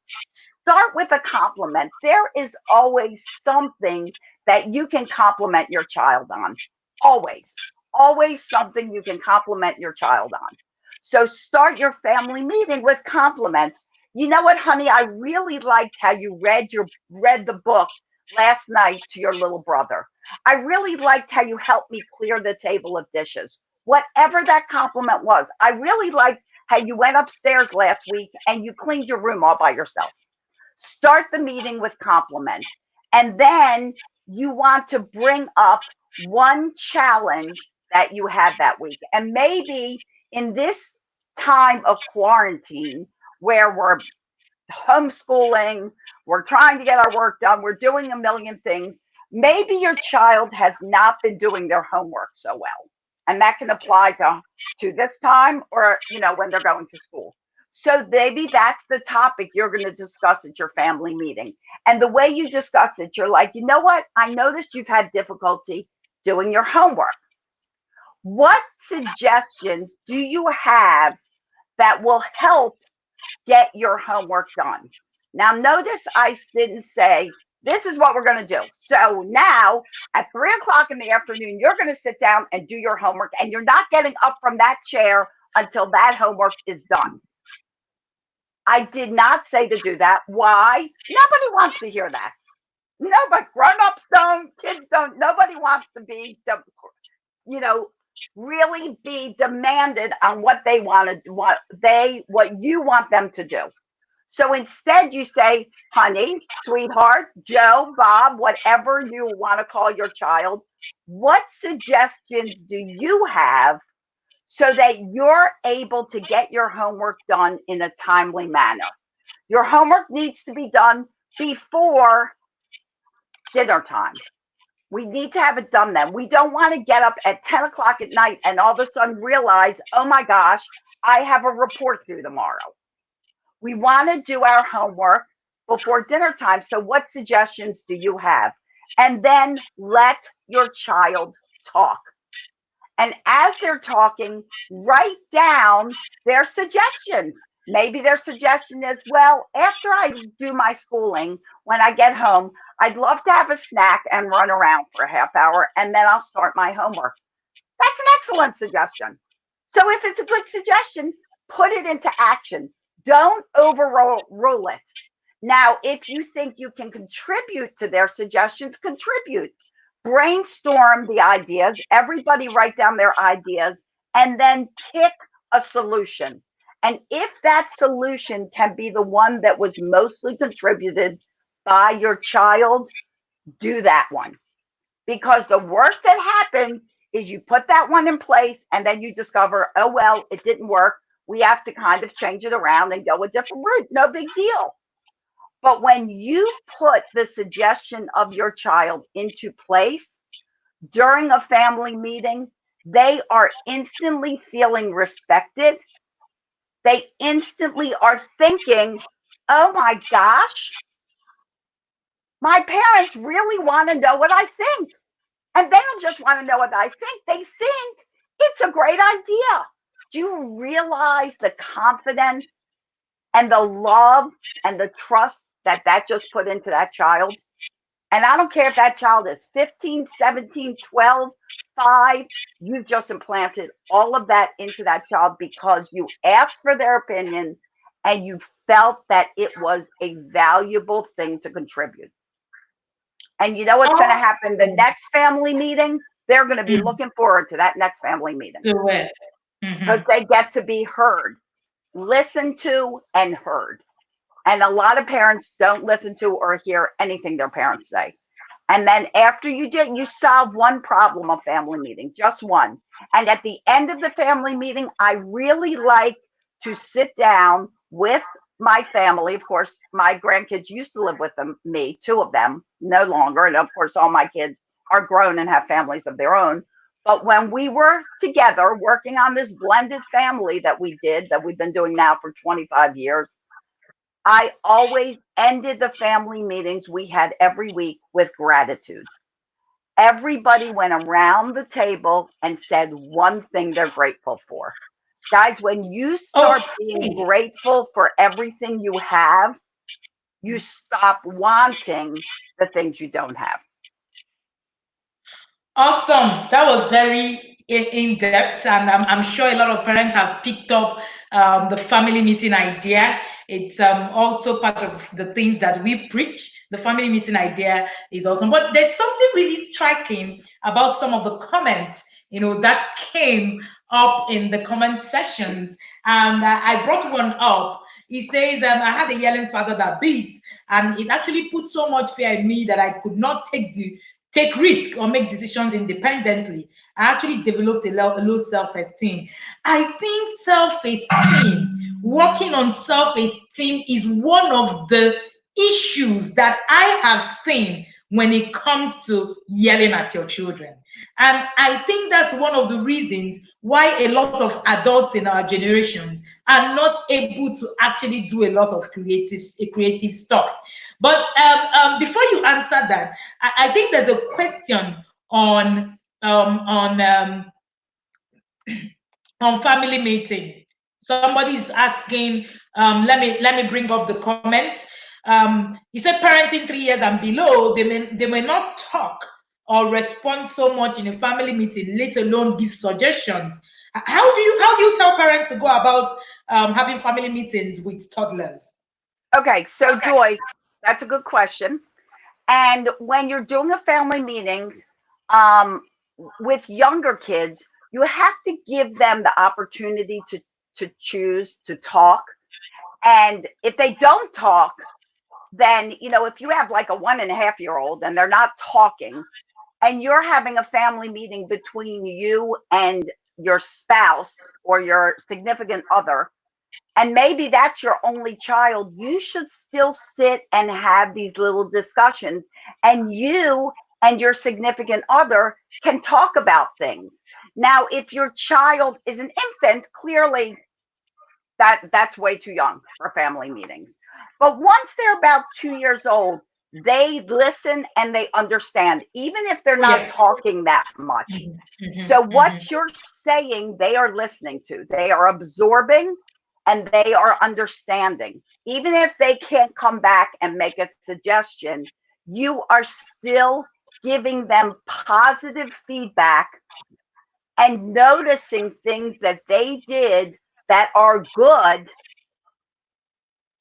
start with a compliment. There is always something that you can compliment your child on. Always, always something you can compliment your child on. So start your family meeting with compliments. You know what, honey? I really liked how you read the book last night to your little brother. I really liked how you helped me clear the table of dishes. Whatever that compliment was, I really liked how you went upstairs last week and you cleaned your room all by yourself. Start the meeting with compliments. And then you want to bring up one challenge that you had that week. And maybe in this time of quarantine where we're homeschooling, we're trying to get our work done, we're doing a million things. Maybe your child has not been doing their homework so well. And that can apply to this time or, when they're going to school. So maybe that's the topic you're going to discuss at your family meeting. And the way you discuss it, you're like, you know what? I noticed you've had difficulty doing your homework. What suggestions do you have that will help get your homework done? Now, notice I didn't say, this is what we're going to do. So now at 3 o'clock in the afternoon, you're going to sit down and do your homework, and you're not getting up from that chair until that homework is done. I did not say to do that. Why? Nobody wants to hear that. But grown-ups don't, kids don't. Nobody wants to be, really be demanded on what they want to, what you want them to do. So instead you say, honey, sweetheart, Joe, Bob, whatever you want to call your child, what suggestions do you have so that you're able to get your homework done in a timely manner? Your homework needs to be done before dinner time. We need to have it done then. We don't want to get up at 10 o'clock at night and all of a sudden realize, oh my gosh, I have a report due tomorrow. We want to do our homework before dinner time. So what suggestions do you have? And then let your child talk. And as they're talking, write down their suggestions. Maybe their suggestion is, well, after I do my schooling, when I get home, I'd love to have a snack and run around for a half hour, and then I'll start my homework. That's an excellent suggestion. So if it's a good suggestion, put it into action. Don't overrule it. Now, if you think you can contribute to their suggestions, contribute. Brainstorm the ideas. Everybody write down their ideas and then pick a solution. And if that solution can be the one that was mostly contributed by your child, do that one. Because the worst that happens is you put that one in place and then you discover, oh, well, it didn't work. We have to kind of change it around and go a different route. No big deal. But when you put the suggestion of your child into place during a family meeting, they are instantly feeling respected. They instantly are thinking, oh my gosh, my parents really want to know what I think. And they don't just want to know what I think, they think it's a great idea. Do you realize the confidence and the love and the trust that that just put into that child? And I don't care if that child is 15, 17, 12, 5, you've just implanted all of that into that child because you asked for their opinion and you felt that it was a valuable thing to contribute. And you know what's going to happen? The next family meeting, they're going to be looking forward to that next family meeting. Because they get to be heard, listened to, and heard. And a lot of parents don't listen to or hear anything their parents say. And then after you solve one problem of family meeting, just one. And at the end of the family meeting, I really like to sit down with my family. Of course, my grandkids used to live with me, 2 of them, no longer. And of course, all my kids are grown and have families of their own. But when we were together working on this blended family that we've been doing now for 25 years, I always ended the family meetings we had every week with gratitude. Everybody went around the table and said one thing they're grateful for. Guys, when you start being grateful for everything you have, you stop wanting the things you don't have. Awesome. That was very in depth, and I'm sure a lot of parents have picked up the family meeting idea. It's also part of the things that we preach. The family meeting idea is awesome, but there's something really striking about some of the comments, that came up in the comment sessions, and I brought one up. He says, I had a yelling father that beats, and it actually put so much fear in me that I could not take risk or make decisions independently. I actually developed a low self-esteem. I think self-esteem, working on self-esteem is one of the issues that I have seen when it comes to yelling at your children. And I think that's one of the reasons why a lot of adults in our generations are not able to actually do a lot of creative stuff. But before you answer that, I think there's a question on family meeting. Somebody is asking. Let me bring up the comment. He said, parenting 3 years and below, they may not talk or respond so much in a family meeting, let alone give suggestions. How do you tell parents to go about having family meetings with toddlers? Okay, so Joy, that's a good question. And when you're doing a family meeting with younger kids, you have to give them the opportunity to choose to talk. And if they don't talk, then, if you have like a 1.5-year-old and they're not talking, and you're having a family meeting between you and your spouse or your significant other, and maybe that's your only child, you should still sit and have these little discussions. And you and your significant other can talk about things. Now, if your child is an infant, clearly that's way too young for family meetings. But once they're about 2 years old, they listen and they understand, even if they're not talking that much. So what you're saying, they are listening to, they are absorbing, and they are understanding. Even if they can't come back and make a suggestion, you are still giving them positive feedback and noticing things that they did that are good,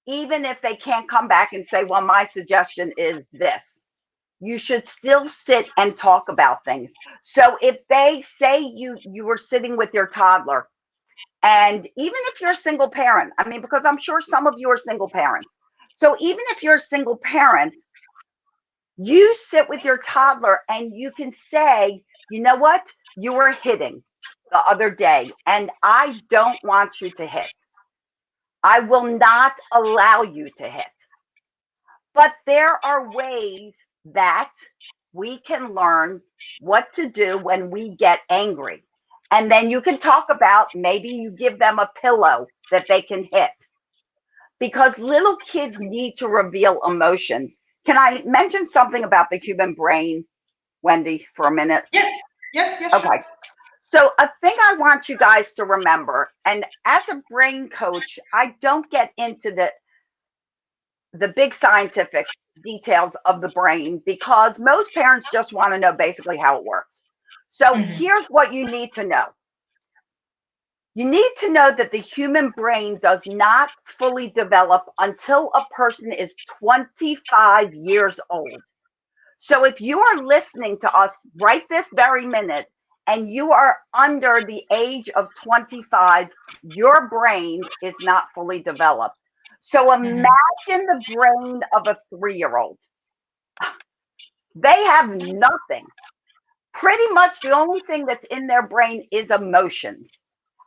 even if they can't come back and say, well, my suggestion is this. You should still sit and talk about things. So if they say you were sitting with your toddler And even if you're a single parent, I mean, because I'm sure some of you are single parents. So even if you're a single parent, you sit with your toddler and you can say, you know what? You were hitting the other day, and I don't want you to hit. I will not allow you to hit. But there are ways that we can learn what to do when we get angry. And then you can talk about maybe you give them a pillow that they can hit, because little kids need to reveal emotions. Can I mention something about the human brain, Wendy, for a minute? Yes, yes, yes, Okay. sure. So, a thing I want you guys to remember, and as a brain coach, I don't get into the big scientific details of the brain because most parents just want to know basically how it works. So, here's what you need to know. You need to know that the human brain does not fully develop until a person is 25 years old. So if you are listening to us right this very minute and you are under the age of 25, your brain is not fully developed. So imagine the brain of a 3-year-old. They have nothing. Pretty much the only thing that's in their brain is emotions.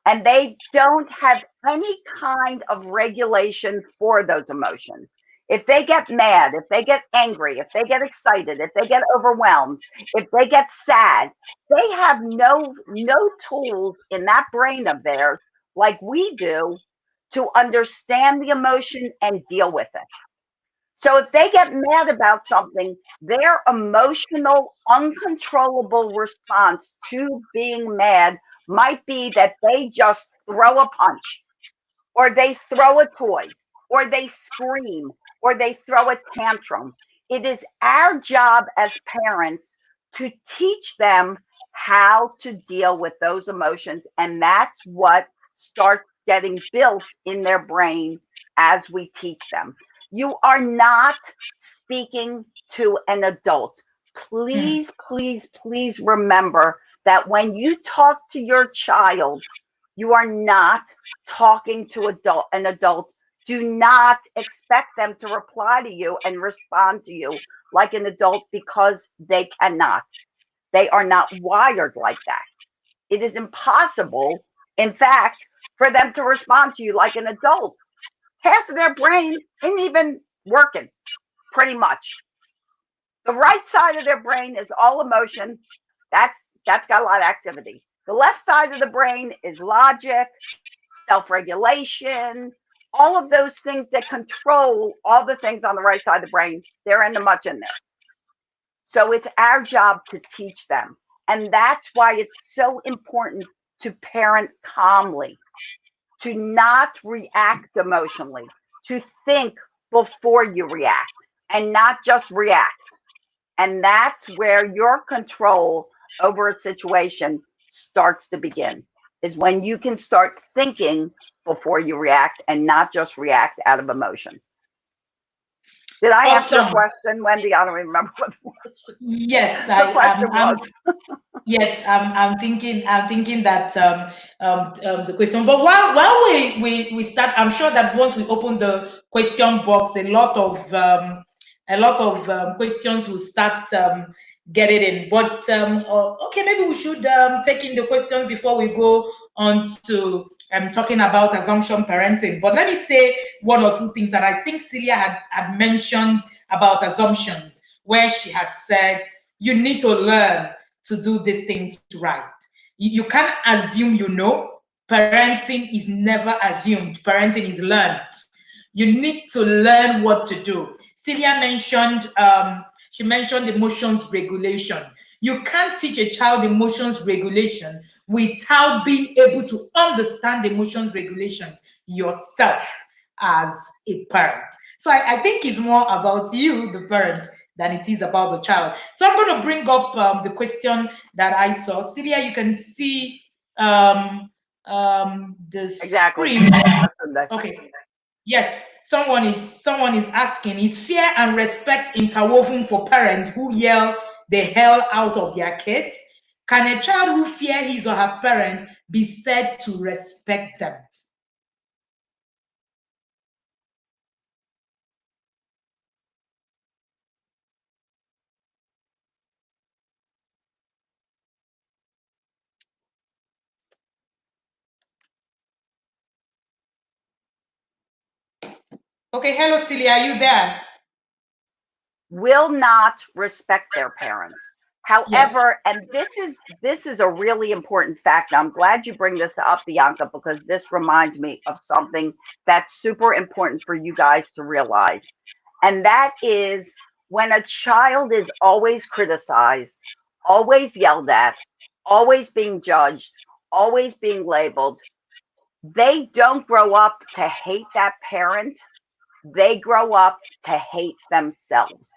And they don't have any kind of regulation for those emotions. If they get mad, if they get angry, if they get excited, if they get overwhelmed, if they get sad, they have no tools in that brain of theirs like we do to understand the emotion and deal with it. So if they get mad about something, their emotional, uncontrollable response to being mad might be that they just throw a punch, or they throw a toy, or they scream, or they throw a tantrum. It is our job as parents to teach them how to deal with those emotions. And that's what starts getting built in their brain as we teach them. You are not speaking to an adult. Please, please, please remember that when you talk to your child, you are not talking to an adult. Do not expect them to reply to you and respond to you like an adult, because they cannot. They are not wired like that. It is impossible, in fact, for them to respond to you like an adult. Half of their brain isn't even working, pretty much. The right side of their brain is all emotion. That's got a lot of activity. The left side of the brain is logic, self-regulation, all of those things that control all the things on the right side of the brain. They're in there. So it's our job to teach them. And that's why it's so important to parent calmly, to not react emotionally, to think before you react and not just react. And that's where your control over a situation starts to begin, is when you can start thinking before you react and not just react out of emotion. Did I answer your question, Wendy? I don't even remember what Yes, the question was. Yes, I'm thinking that the question. But while we start, I'm sure that once we open the question box, a lot of questions will start getting in. But okay, maybe we should take in the questions before we go on to talking about assumption parenting. But let me say one or two things that I think Celia had mentioned about assumptions, where she had said you need to learn to do these things right. You can't assume you know. Parenting is never assumed. Parenting is learned. You need to learn what to do. Celia mentioned, she mentioned emotions regulation. You can't teach a child emotions regulation without being able to understand emotions regulations yourself as a parent. So I think it's more about you, the parent, than it is about the child. So I'm going to bring up the question that I saw. Celia, you can see the screen. Okay. Yes, someone is asking, is fear and respect interwoven for parents who yell the hell out of their kids? Can a child who fear his or her parent be said to respect them? Okay, hello, Celia, are you there? Will not respect their parents. Yes. However, and this is a really important fact. I'm glad you bring this up, Bianca, because this reminds me of something that's super important for you guys to realize. And that is when a child is always criticized, always yelled at, always being judged, always being labeled, they don't grow up to hate that parent. They grow up to hate themselves.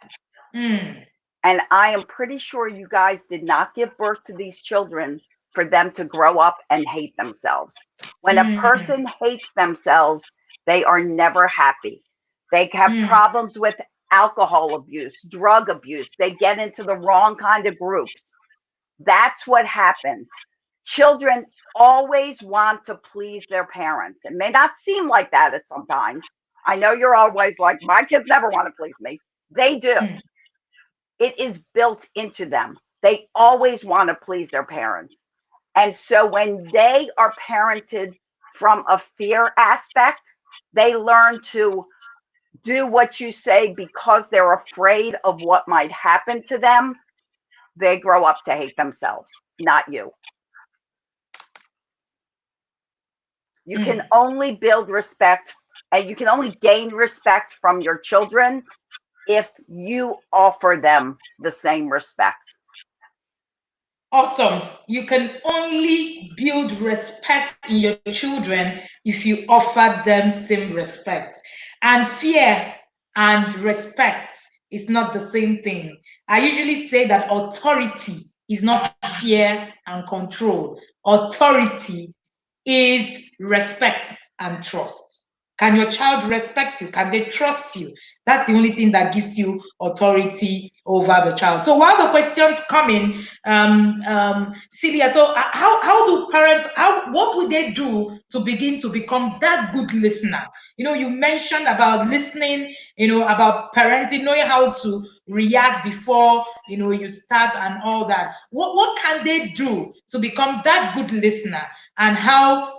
Mm. And I am pretty sure you guys did not give birth to these children for them to grow up and hate themselves. When a person hates themselves, they are never happy. They have problems with alcohol abuse, drug abuse. They get into the wrong kind of groups. That's what happens. Children always want to please their parents. It may not seem like that at sometimes. I know you're always like, my kids never want to please me. They do. It is built into them. They always want to please their parents. And so when they are parented from a fear aspect, they learn to do what you say because they're afraid of what might happen to them. They grow up to hate themselves, not you. You can only build respect and you can only gain respect from your children if you offer them the same respect. Awesome. You can only build respect in your children if you offer them same respect. And fear and respect is not the same thing. I usually say that authority is not fear and control. Authority is respect and trust. Can your child respect you? Can they trust you? That's the only thing that gives you authority over the child. So while the questions come in, Celia, so how do parents, what would they do to begin to become that good listener? You know, you mentioned about listening, you know, about parenting, knowing how to react before, you know, you start and all that. What can they do to become that good listener? And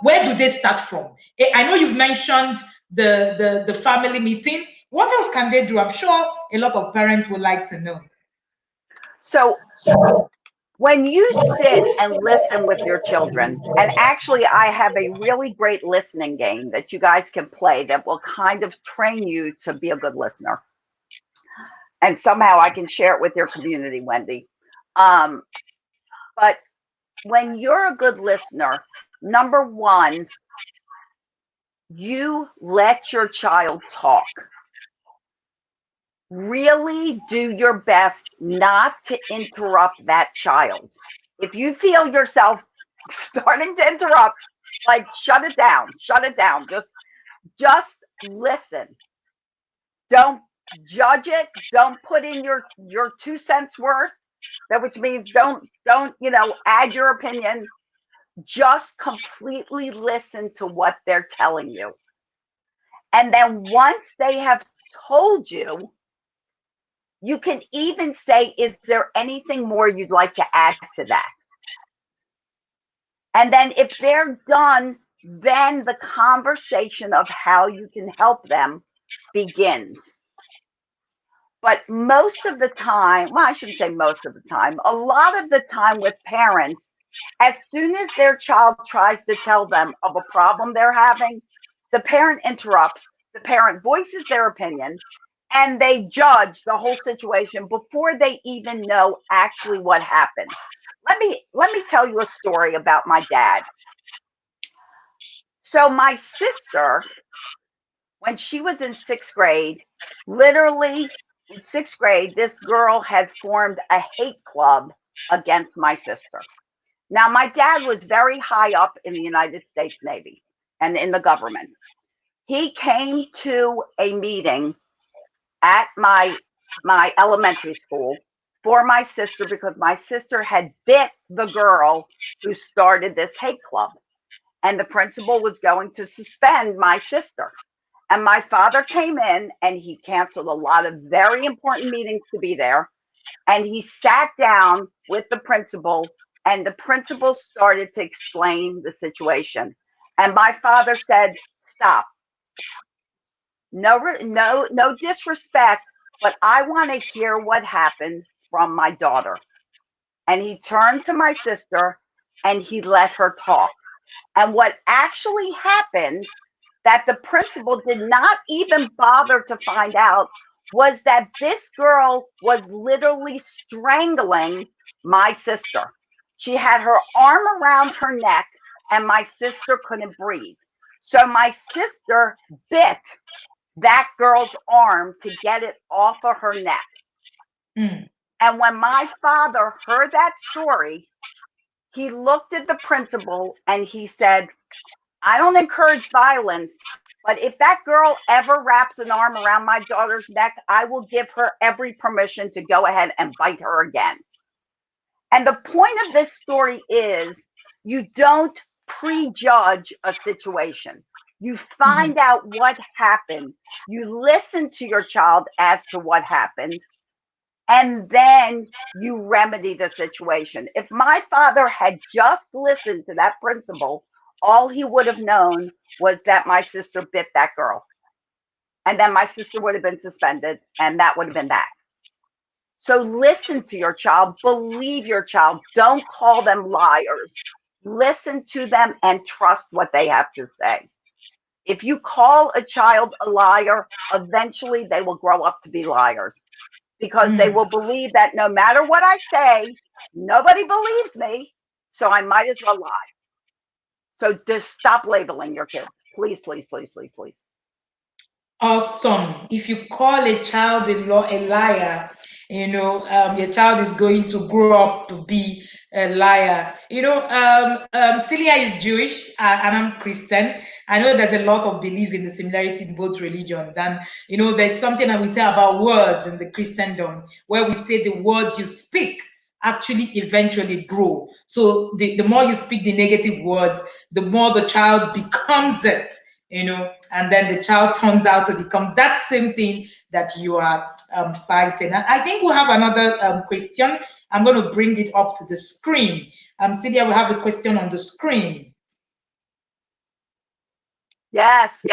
where do they start from? I know you've mentioned the family meeting. What else can they do? I'm sure a lot of parents would like to know. So when you sit and listen with your children, and actually, I have a really great listening game that you guys can play that will kind of train you to be a good listener. And somehow I can share it with your community, Wendy. But when you're a good listener, number one, you let your child talk. Really do your best not to interrupt that child. If you feel yourself starting to interrupt, like shut it down, shut it down. Just listen. Don't judge it. Don't put in your 2 cents worth. That which means don't add your opinion. Just completely listen to what they're telling you. And then once they have told you, you can even say, is there anything more you'd like to add to that? And then if they're done, then the conversation of how you can help them begins. But most of the time, well, I shouldn't say most of the time, a lot of the time with parents, as soon as their child tries to tell them of a problem they're having, the parent interrupts, the parent voices their opinion, and they judge the whole situation before they even know actually what happened. Let me tell you a story about my dad. So my sister, when she was in 6th grade, literally in 6th grade, this girl had formed a hate club against my sister. Now, my dad was very high up in the United States Navy and in the government. He came to a meeting at my elementary school, for my sister because my sister had bit the girl who started this hate club. And the principal was going to suspend my sister. And my father came in and he canceled a lot of very important meetings to be there. And he sat down with the principal, and the principal started to explain the situation. And my father said, "Stop. No disrespect, but I want to hear what happened from my daughter." And he turned to my sister and he let her talk. And what actually happened that the principal did not even bother to find out was that this girl was literally strangling my sister. She had her arm around her neck and my sister couldn't breathe. So my sister bit that girl's arm to get it off of her neck. Mm. And when my father heard that story, he looked at the principal and he said, "I don't encourage violence, but if that girl ever wraps an arm around my daughter's neck, I will give her every permission to go ahead and bite her again." And the point of this story is you don't prejudge a situation. You find out what happened. You listen to your child as to what happened, and then you remedy the situation. If my father had just listened to that principal, all he would have known was that my sister bit that girl. And then my sister would have been suspended, and that would have been that. So listen to your child, believe your child, don't call them liars. Listen to them and trust what they have to say. If you call a child a liar, eventually they will grow up to be liars because they will believe that no matter what I say, nobody believes me, so I might as well lie. So just stop labeling your kids. Please, please, please, please, please. Awesome. If you call a child a liar, your child is going to grow up to be a liar. Celia is Jewish and I'm Christian. I know there's a lot of belief in the similarity in both religions. And, there's something that we say about words in the Christendom, where we say the words you speak actually eventually grow. So the more you speak the negative words, the more the child becomes it. And then the child turns out to become that same thing that you are fighting. And I think we'll have another question. I'm going to bring it up to the screen. Celia, we have a question on the screen. Yes.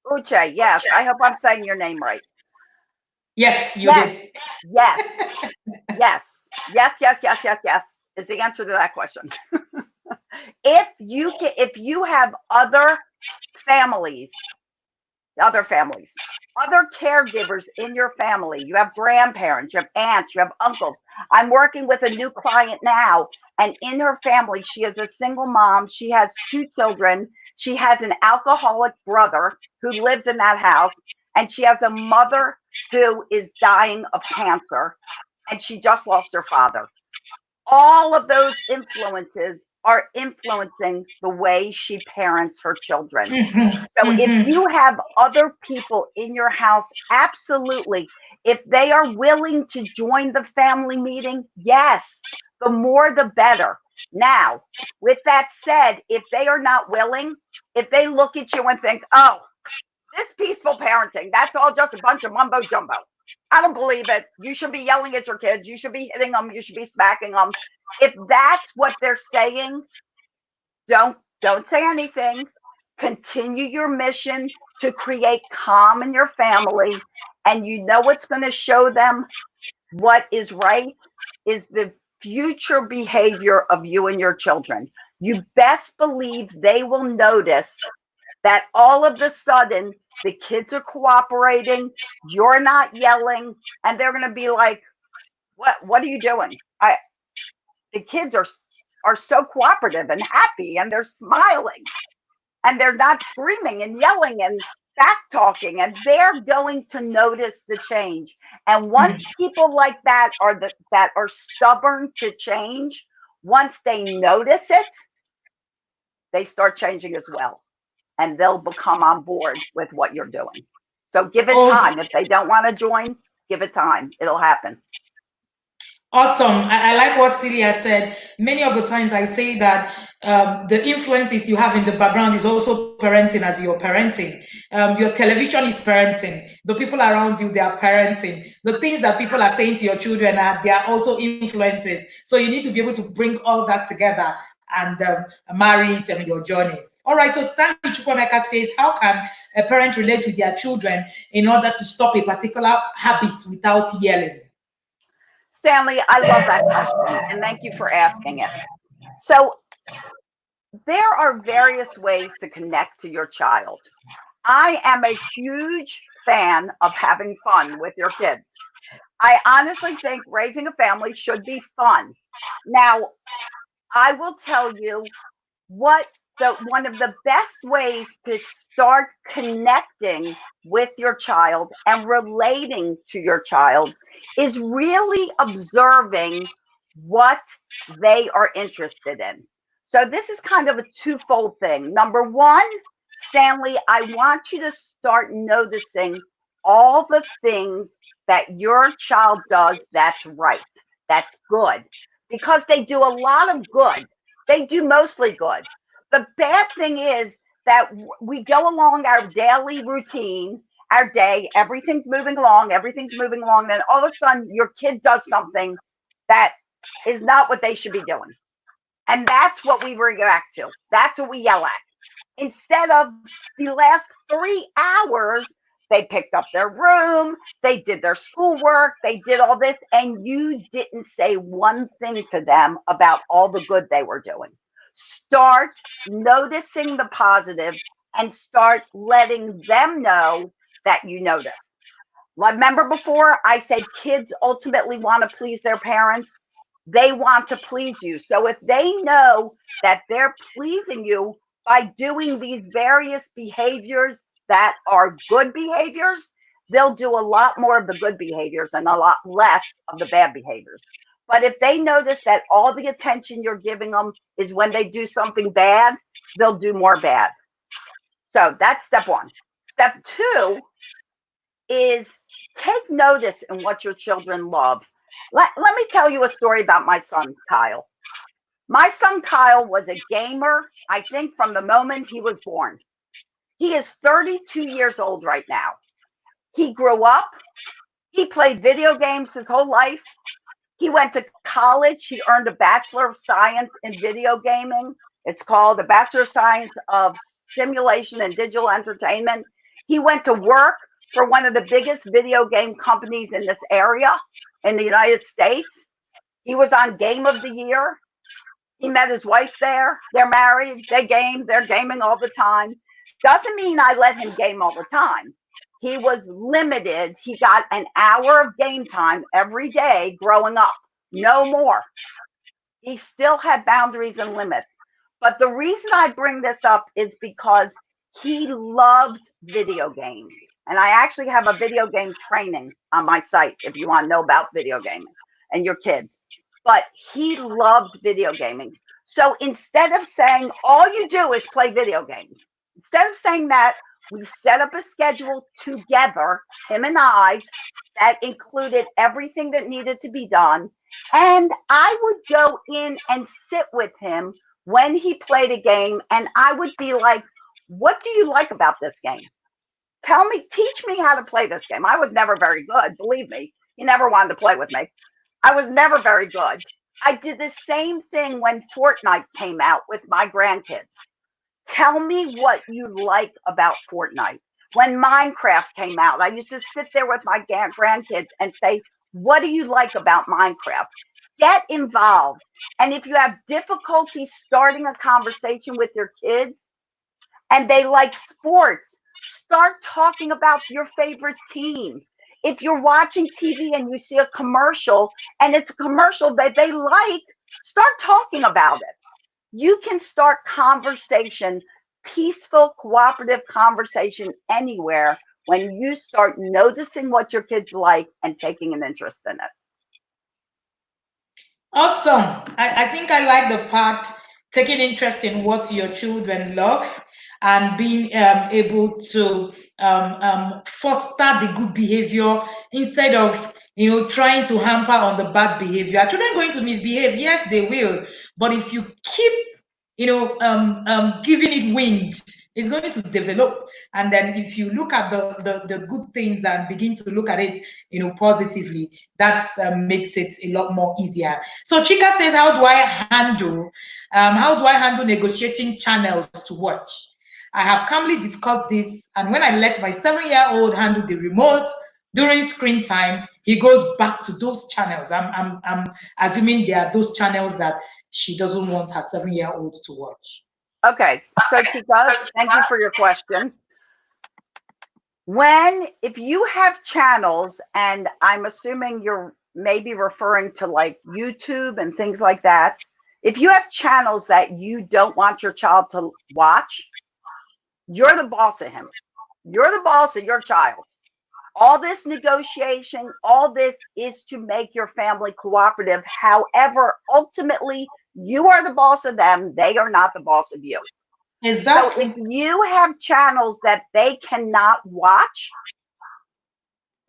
Uche, yes. I hope I'm saying your name right. Yes, you did. Yes. Yes. Yes, yes, yes, yes, yes is the answer to that question. If you have other families, other caregivers in your family, you have grandparents, you have aunts, you have uncles. I'm working with a new client now, and in her family, she is a single mom. She has 2 children. She has an alcoholic brother who lives in that house, and she has a mother who is dying of cancer, and she just lost her father. All of those influences are influencing the way she parents her children. So if you have other people in your house, absolutely. If they are willing to join the family meeting, yes, the more the better. Now, with that said, if they are not willing, if they look at you and think, "Oh, this peaceful parenting, that's all just a bunch of mumbo jumbo. I don't believe it. You should be yelling at your kids. You should be hitting them. You should be smacking them." If that's what they're saying, don't say anything. Continue your mission to create calm in your family. And you know what's going to show them what is right is the future behavior of you and your children. You best believe they will notice that all of a sudden the kids are cooperating, you're not yelling, and they're going to be like, what are you doing? The kids are so cooperative and happy, and they're smiling, and they're not screaming and yelling and back talking, and they're going to notice the change. And once people like that are stubborn to change, once they notice it, they start changing as well, and they'll become on board with what you're doing. So give it time. If they don't want to join, give it time. It'll happen. Awesome. I like what Celia said. Many of the times I say that the influences you have in the background is also parenting as you're parenting. Your television is parenting. The people around you, they are parenting. The things that people are saying to your children are they are also influences. So you need to be able to bring all that together and marry it in your journey. All right. So Stanley Chukwemeka says, how can a parent relate with their children in order to stop a particular habit without yelling? Stanley, I love that question and thank you for asking it. So, there are various ways to connect to your child. I am a huge fan of having fun with your kids. I honestly think raising a family should be fun. Now, I will tell you what the one of the best ways to start connecting with your child and relating to your child is really observing what they are interested in. So this is kind of a twofold thing. Number one, Stanley, I want you to start noticing all the things that your child does that's right, that's good, because they do a lot of good. They do mostly good. The bad thing is that we go along our daily routine, our day, everything's moving along, then all of a sudden your kid does something that is not what they should be doing. And that's what we react to. That's what we yell at. Instead of the last 3 hours, they picked up their room, they did their schoolwork, they did all this, and you didn't say one thing to them about all the good they were doing. Start noticing the positive and start letting them know that you notice. Remember before I said kids ultimately want to please their parents? They want to please you. So if they know that they're pleasing you by doing these various behaviors that are good behaviors, they'll do a lot more of the good behaviors and a lot less of the bad behaviors. But if they notice that all the attention you're giving them is when they do something bad, they'll do more bad. So that's step one. Step two is take notice in what your children love. Let me tell you a story about my son, Kyle. My son, Kyle, was a gamer, I think, from the moment he was born. He is 32 years old right now. He grew up, he played video games his whole life. He went to college, he earned a Bachelor of Science in video gaming. It's called the Bachelor of Science of Simulation and Digital Entertainment. He went to work for one of the biggest video game companies in this area in the United States. He was on Game of the Year. He met his wife there. They're married. They game. They're gaming all the time. Doesn't mean I let him game all the time. He was limited. He got an hour of game time every day growing up. No more. He still had boundaries and limits. But the reason I bring this up is because he loved video games. And I actually have a video game training on my site if you want to know about video gaming and your kids. But he loved video gaming. So instead of saying all you do is play video games, instead of saying that, we set up a schedule together, him and I, that included everything that needed to be done. And I would go in and sit with him when he played a game, and I would be like, what do you like about this game? Tell me, teach me how to play this game. I was never very good, believe me. He never wanted to play with me. I was never very good. I did the same thing when Fortnite came out with my grandkids. Tell me what you like about Fortnite. When Minecraft came out, I used to sit there with my grandkids and say, what do you like about Minecraft? Get involved. And if you have difficulty starting a conversation with your kids and they like sports, start talking about your favorite team. If you're watching TV and you see a commercial and it's a commercial that they like, start talking about it. You can start conversation, peaceful, cooperative conversation anywhere when you start noticing what your kids like and taking an interest in it. Awesome. I think I like the part taking interest in what your children love and being able to foster the good behavior instead of trying to hamper on the bad behavior. Are children going to misbehave? Yes, they will. But if you keep, giving it wings, it's going to develop. And then if you look at the good things and begin to look at it, positively, that makes it a lot more easier. So Chika says, how do I handle negotiating channels to watch? I have calmly discussed this, and when I let my 7-year-old handle the remote during screen time, he goes back to those channels. I'm assuming there are those channels that she doesn't want her 7-year-old to watch. Okay, so Chica, thank you for your question. If you have channels, and I'm assuming you're maybe referring to like YouTube and things like that, if you have channels that you don't want your child to watch, you're the boss of him. You're the boss of your child. All this negotiation, all this is to make your family cooperative. However, ultimately, you are the boss of them. They are not the boss of you. Exactly. So if you have channels that they cannot watch,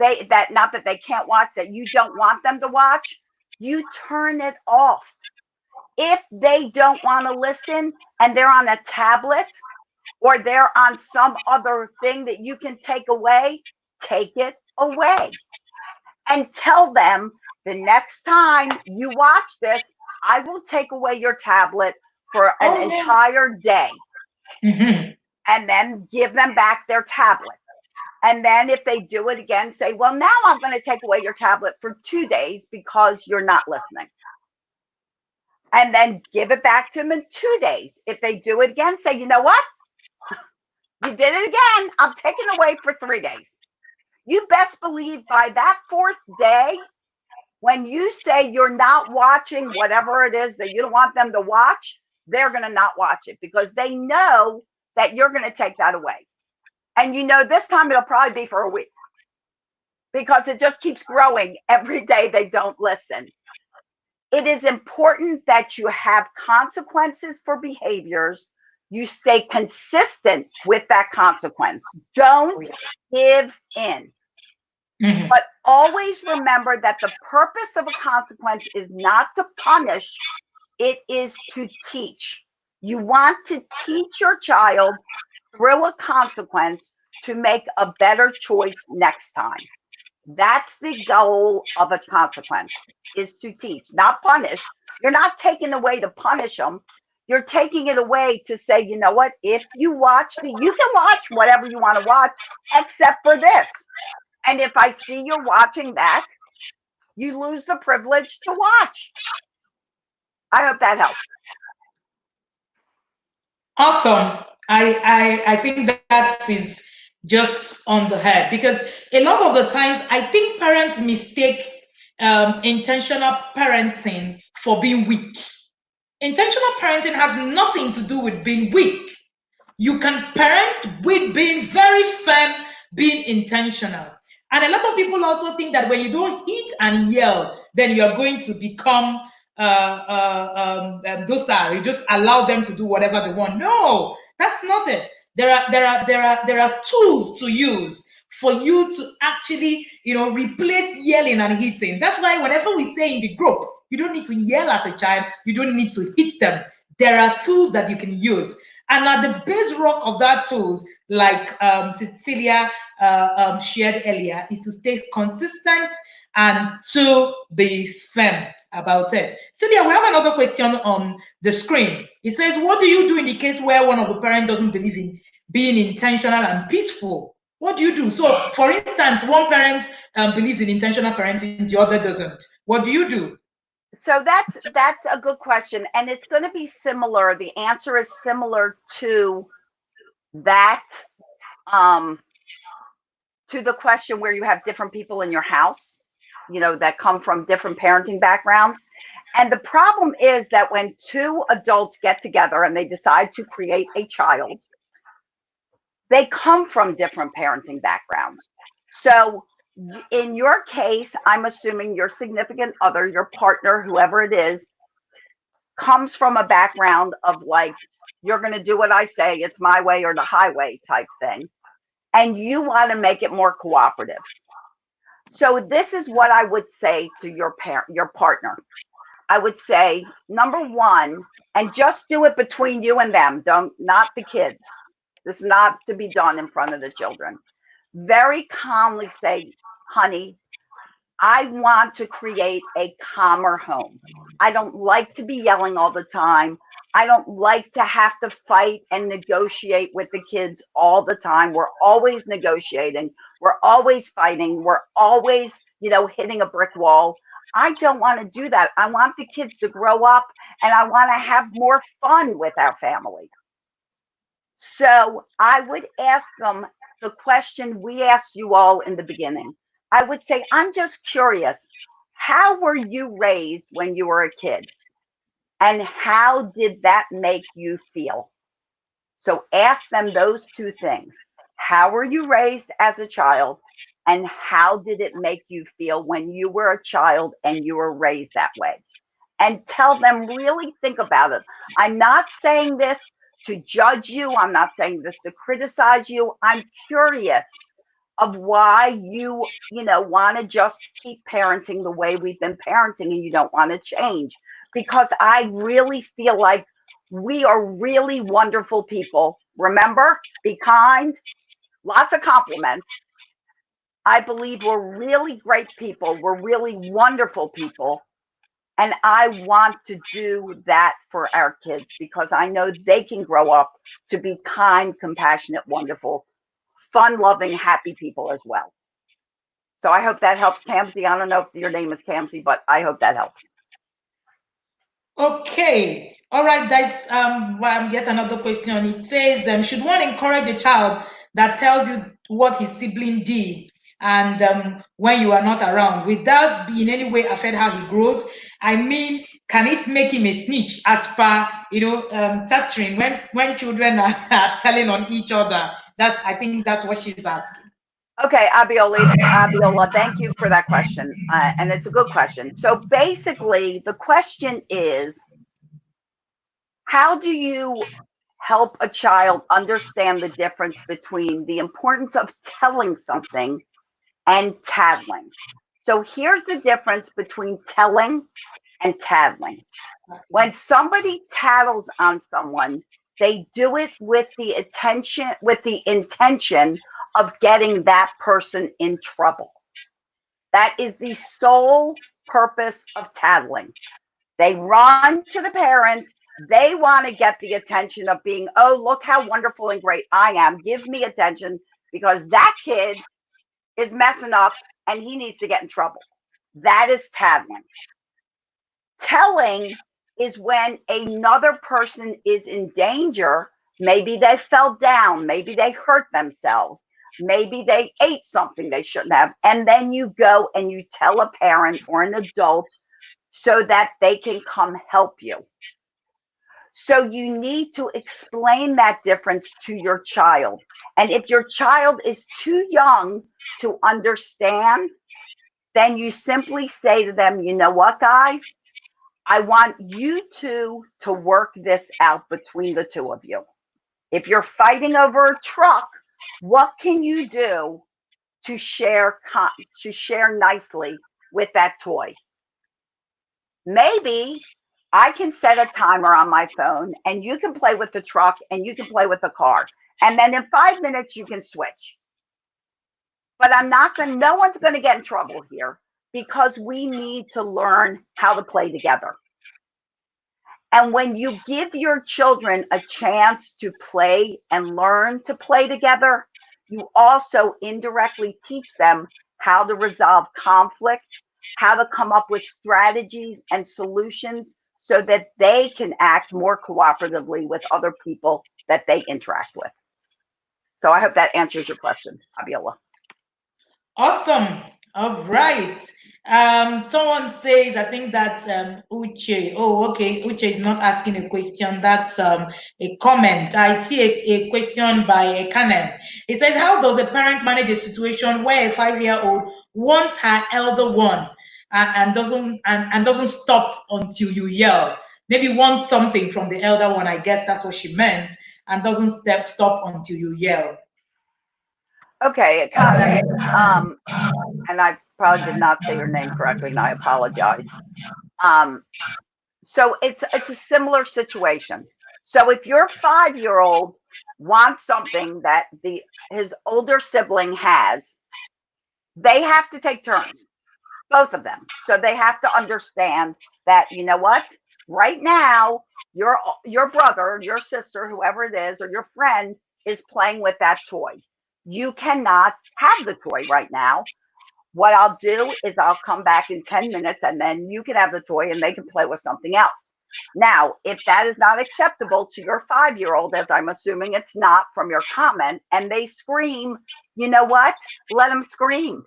not that they can't watch, that you don't want them to watch, you turn it off. If they don't want to listen and they're on a tablet or they're on some other thing that you can take take it away. And tell them, the next time you watch this, I will take away your tablet for an entire day. Mm-hmm. And then give them back their tablet. And then if they do it again, say, well, now I'm going to take away your tablet for 2 days because you're not listening. And then give it back to them in 2 days. If they do it again, say, you know what? You did it again. I'm taking away for 3 days. You best believe by that 4th day, when you say you're not watching whatever it is that you don't want them to watch, they're going to not watch it because they know that you're going to take that away. And this time it'll probably be for a week because it just keeps growing every day they don't listen. It is important that you have consequences for behaviors. You stay consistent with that consequence. Don't give in. Mm-hmm. But always remember that the purpose of a consequence is not to punish, it is to teach. You want to teach your child through a consequence to make a better choice next time. That's the goal of a consequence, is to teach, not punish. You're not taking away to punish them. You're taking it away to say, you know what, if you you can watch whatever you want to watch, except for this. And if I see you're watching that, you lose the privilege to watch. I hope that helps. Awesome. I think that is just on the head, because a lot of the times I think parents mistake intentional parenting for being weak. Intentional parenting has nothing to do with being weak. You can parent with being very firm, being intentional. And a lot of people also think that when you don't hit and yell, then you're going to become docile. You just allow them to do whatever they want. No, that's not it. There are tools to use for you to actually, replace yelling and hitting. That's why whenever we say in the group, you don't need to yell at a child, you don't need to hit them. There are tools that you can use. And at the base rock of that tools, like Celia shared earlier, is to stay consistent and to be firm about it. Celia, we have another question on the screen. It says, what do you do in the case where one of the parents doesn't believe in being intentional and peaceful? What do you do? So, for instance, one parent believes in intentional parenting, the other doesn't. What do you do? So that's a good question, and it's going to be similar. The answer is similar to that, to the question where you have different people in your house, that come from different parenting backgrounds. And the problem is that when 2 adults get together and they decide to create a child, they come from different parenting backgrounds. So in your case, I'm assuming your significant other, your partner, whoever it is, comes from a background of like, you're going to do what I say, it's my way or the highway type thing. And you want to make it more cooperative. So this is what I would say to your partner. I would say, number one, and just do it between you and them. Don't, not the kids. This is not to be done in front of the children. Very calmly say, honey, I want to create a calmer home. I don't like to be yelling all the time. I don't like to have to fight and negotiate with the kids all the time. We're always negotiating. We're always fighting. We're always, hitting a brick wall. I don't want to do that. I want the kids to grow up and I want to have more fun with our family. So I would ask them the question we asked you all in the beginning. I would say, I'm just curious, how were you raised when you were a kid? And how did that make you feel? So ask them those two things. How were you raised as a child? And how did it make you feel when you were a child and you were raised that way? And tell them, really think about it. I'm not saying this to judge you. I'm not saying this to criticize you. I'm curious of why you want to just keep parenting the way we've been parenting and you don't want to change. Because I really feel like we are really wonderful people. Remember, be kind, lots of compliments. I believe we're really great people. We're really wonderful people. And I want to do that for our kids because I know they can grow up to be kind, compassionate, wonderful, fun-loving, happy people as well. So I hope that helps, Kamsi. I don't know if your name is Kamsi, but I hope that helps. Okay. All right, guys. Yet another question. It says, should one encourage a child that tells you what his sibling did and when you are not around without being in any way affect how he grows? I mean, can it make him a snitch as per, tattering when children are telling on each other? I think that's what she's asking. Okay, Abiola, thank you for that question. And it's a good question. So basically, the question is, how do you help a child understand the difference between the importance of telling something and tattling? So here's the difference between telling and tattling. When somebody tattles on someone, they do it with the intention of getting that person in trouble. That is the sole purpose of tattling. They run to the parent. They want to get the attention of being, oh, look how wonderful and great I am. Give me attention because that kid is messing up and he needs to get in trouble. That is tattling. Telling is when another person is in danger. Maybe they fell down. Maybe they hurt themselves. Maybe they ate something they shouldn't have. And then you go and you tell a parent or an adult so that they can come help you. So you need to explain that difference to your child. And if your child is too young to understand, then you simply say to them, you know what, guys? I want you two to work this out between the two of you. If you're fighting over a truck, what can you do to share nicely with that toy? Maybe I can set a timer on my phone and you can play with the truck and you can play with the car. And then in 5 minutes, you can switch. But no one's going to get in trouble here because we need to learn how to play together. And when you give your children a chance to play and learn to play together, you also indirectly teach them how to resolve conflict, how to come up with strategies and solutions so that they can act more cooperatively with other people that they interact with. So I hope that answers your question, Abiola. Awesome. All right. Someone says, I think that's Uche. Oh, okay. Uche is not asking a question. That's a comment. I see a question by a Canon. It says, how does a parent manage a situation where a 5-year-old wants her elder one and doesn't stop until you yell? Maybe wants something from the elder one. I guess that's what she meant, and doesn't stop until you yell. Okay, it kind of, and I probably did not say your name correctly, and I apologize. Um, so it's a similar situation. So if your 5-year-old wants something that the his older sibling has, they have to take turns, both of them. So they have to understand that, you know what, right now your brother, your sister, whoever it is, or your friend is playing with that toy. You cannot have the toy right now. What I'll do is I'll come back in 10 minutes and then you can have the toy and they can play with something else. Now, if that is not acceptable to your 5-year-old, as I'm assuming it's not from your comment, and they scream, you know what? Let them scream.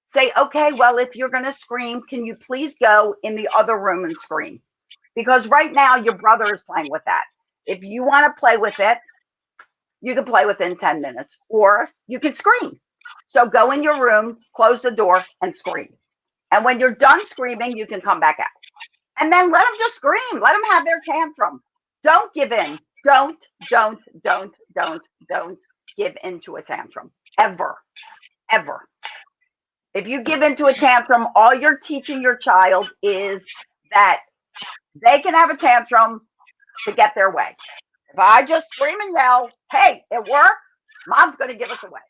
Say, okay, well, if you're going to scream, can you please go in the other room and scream? Because right now your brother is playing with that. If you want to play with it, you can play within 10 minutes or you can scream. So go in your room, close the door, and scream. And when you're done screaming, you can come back out. And then let them just scream. Let them have their tantrum. Don't give in. Don't give into a tantrum. Ever. Ever. If you give into a tantrum, all you're teaching your child is that they can have a tantrum to get their way. If I just scream and yell, hey, it worked, mom's going to give us away.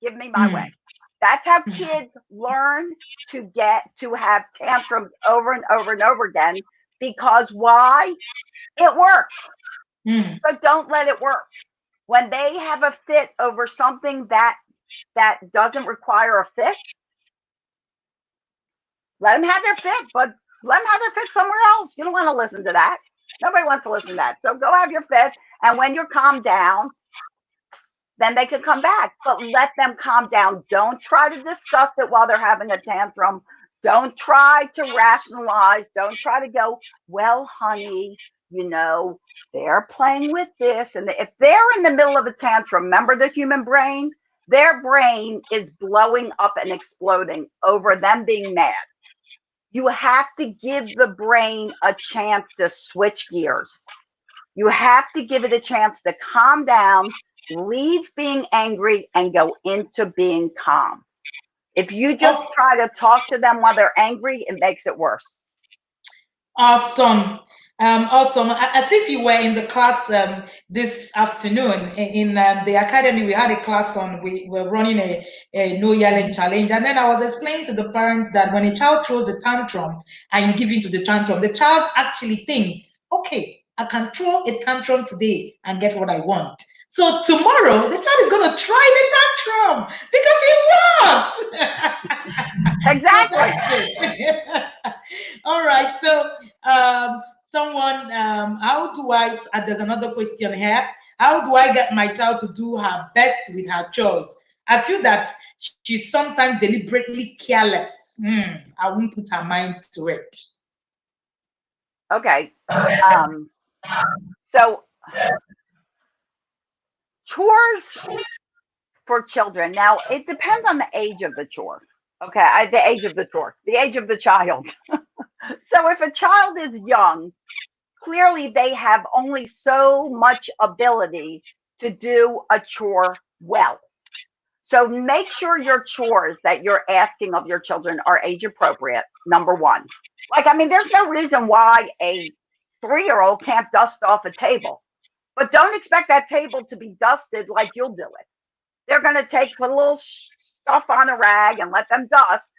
Give me my way. That's how kids learn to have tantrums over and over and over again. Because why? It works. So don't let it work. When they have a fit over something that doesn't require a fit, let them have their fit, but let them have their fit somewhere else. You don't want to listen to that. Nobody wants to listen to that. So go have your fit. And when you're calmed down, then they can come back. But let them calm down. Don't try to discuss it while they're having a tantrum. Don't try to rationalize. Don't try to go, well, honey, you know, they're playing with this. And if they're in the middle of a tantrum, remember the human brain? Their brain is blowing up and exploding over them being mad. You have to give the brain a chance to switch gears. You have to give it a chance to calm down, leave being angry, and go into being calm. If you just try to talk to them while they're angry, it makes it worse. Awesome. Awesome. As if you were in the class this afternoon in the academy, we had a class on, we were running a no yelling challenge. And then I was explaining to the parents that when a child throws a tantrum and you give into the tantrum, the child actually thinks, okay, I can throw a tantrum today and get what I want. So tomorrow, the child is going to try the tantrum because it works. Exactly. So all right. So, someone, how do I? There's another question here. How do I get my child to do her best with her chores? I feel that she's sometimes deliberately careless. I won't put her mind to it. Okay. So chores for children. Now it depends on the age of the chore. Okay, the age of the chore, the age of the child. So if a child is young, clearly they have only so much ability to do a chore well. So make sure your chores that you're asking of your children are age appropriate, number one. Like, I mean, there's no reason why a 3-year-old can't dust off a table, but don't expect that table to be dusted like you'll do it. They're going to put a little stuff on a rag and let them dust.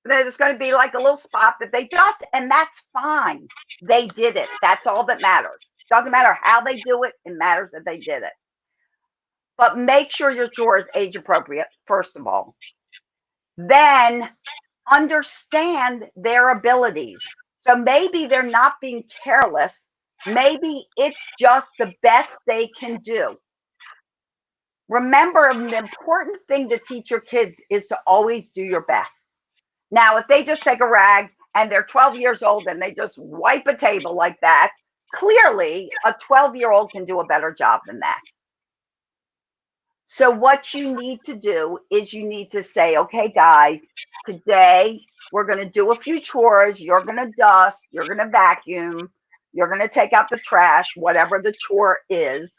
There's going to be like a little spot that they dust, and that's fine. They did it. That's all that matters. Doesn't matter how they do it. It matters that they did it. But make sure your chore is age appropriate, first of all. Then understand their abilities. So maybe they're not being careless. Maybe it's just the best they can do. Remember, the important thing to teach your kids is to always do your best. Now, if they just take a rag and they're 12 years old and they just wipe a table like that, clearly a 12-year-old can do a better job than that. So what you need to do is you need to say, okay, guys, today we're going to do a few chores. You're going to dust, you're going to vacuum, you're going to take out the trash, whatever the chore is.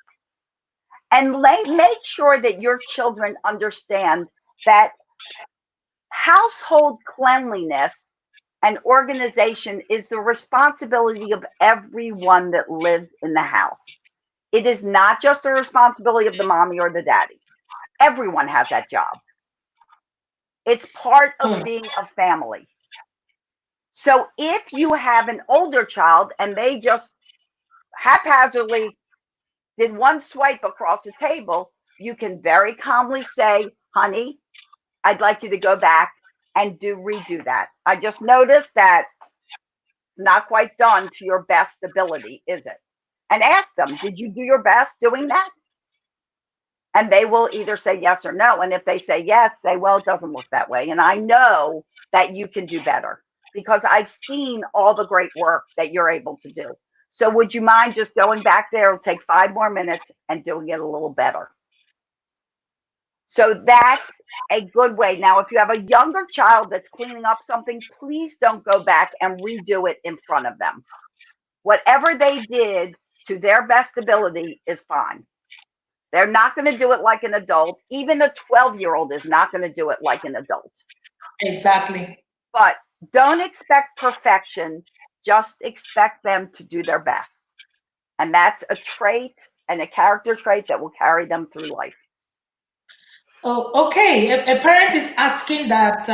And make sure that your children understand that household cleanliness and organization is the responsibility of everyone that lives in the house. It is not just the responsibility of the mommy or the daddy. Everyone has that job. It's part of being a family. So if you have an older child and they just haphazardly did one swipe across the table, you can very calmly say, honey, I'd like you to go back and redo that. I just noticed that it's not quite done to your best ability, is it? And ask them, did you do your best doing that? And they will either say yes or no. And if they say yes, say, well, it doesn't look that way. And I know that you can do better because I've seen all the great work that you're able to do. So would you mind just going back there? It'll take 5 more minutes and doing it a little better. So that's a good way. Now, if you have a younger child that's cleaning up something, please don't go back and redo it in front of them. Whatever they did to their best ability is fine. They're not going to do it like an adult. Even a 12-year-old is not going to do it like an adult. Exactly. But don't expect perfection. Just expect them to do their best. And that's a trait and a character trait that will carry them through life. Oh, okay. A parent is asking that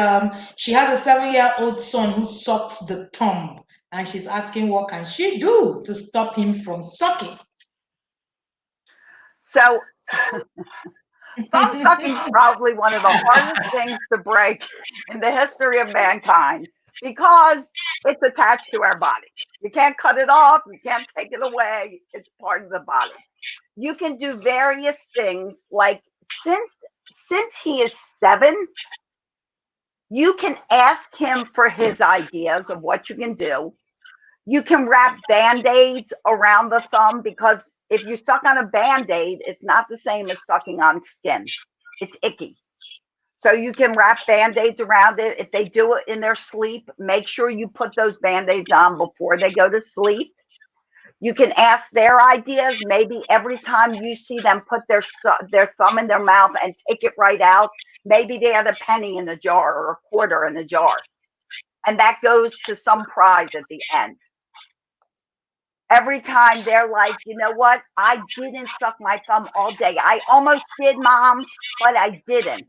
she has a 7-year-old son who sucks the thumb, and she's asking what can she do to stop him from sucking. So thumb sucking is probably one of the hardest things to break in the history of mankind because it's attached to our body. You can't cut it off, you can't take it away, it's part of the body. You can do various things like since he is 7, you can ask him for his ideas of what you can do. You can wrap band-aids around the thumb because if you suck on a band-aid, it's not the same as sucking on skin. It's icky. So you can wrap band-aids around it. If they do it in their sleep, make sure you put those band-aids on before they go to sleep. You can ask their ideas. Maybe every time you see them put their thumb in their mouth and take it right out, maybe they had a penny in the jar or a quarter in the jar. And that goes to some prize at the end. Every time they're like, you know what? I didn't suck my thumb all day. I almost did, Mom, but I didn't.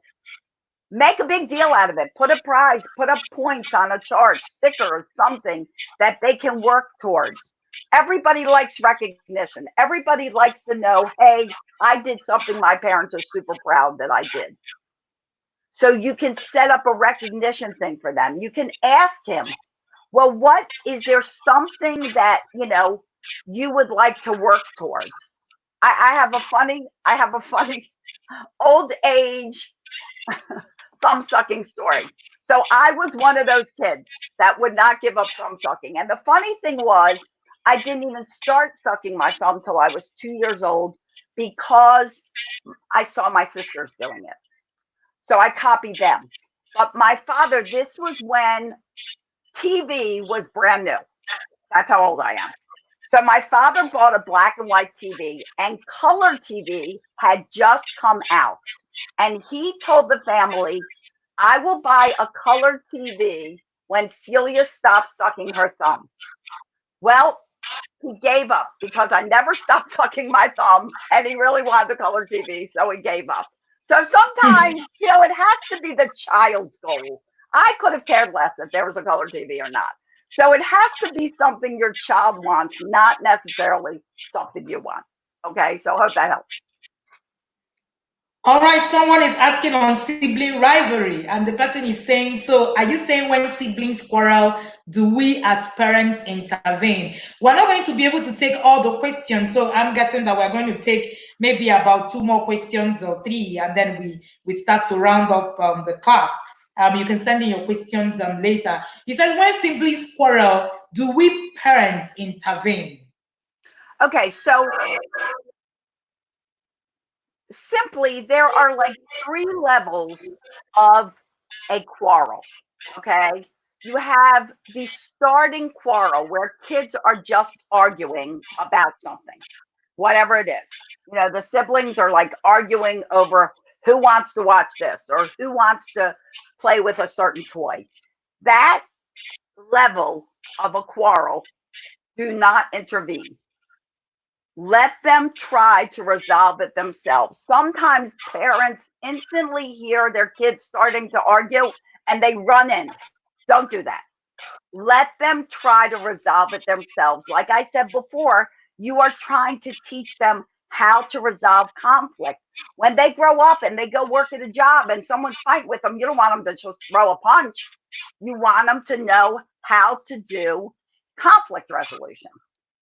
Make a big deal out of it. Put a prize, put up points on a chart, sticker or something that they can work towards. Everybody likes recognition. Everybody likes to know, hey, I did something my parents are super proud that I did. So you can set up a recognition thing for them. You can ask him, well, what is there something that, you would like to work towards? I have a funny old age thumb sucking story. So I was one of those kids that would not give up thumb sucking. And the funny thing was, I didn't even start sucking my thumb till I was 2 years old because I saw my sisters doing it. So I copied them. But my father, this was when TV was brand new. That's how old I am. So my father bought a black and white TV, and color TV had just come out. And he told the family, I will buy a colored TV when Celia stops sucking her thumb. Well, he gave up because I never stopped sucking my thumb, and he really wanted the color TV, so he gave up. So sometimes, it has to be the child's goal. I could have cared less if there was a color TV or not. So it has to be something your child wants, not necessarily something you want. Okay, so I hope that helps. All right, someone is asking on sibling rivalry, and the person is saying, so are you saying when siblings quarrel, do we as parents intervene? We're not going to be able to take all the questions, so I'm guessing that we're going to take maybe about 2 more questions or 3, and then we start to round up the class. You can send in your questions later. He says, when siblings quarrel, do we parents intervene? Okay, so simply there are like 3 levels of a quarrel. Okay, you have the starting quarrel where kids are just arguing about something. whatever it is. You know, the siblings are like arguing over who wants to watch this or who wants to play with a certain toy. That level of a quarrel, do not intervene. Let them try to resolve it themselves. Sometimes parents instantly hear their kids starting to argue and they run in. Don't do that. Let them try to resolve it themselves. Like I said before, you are trying to teach them how to resolve conflict. When they grow up and they go work at a job and someone's fighting with them, you don't want them to just throw a punch. You want them to know how to do conflict resolution.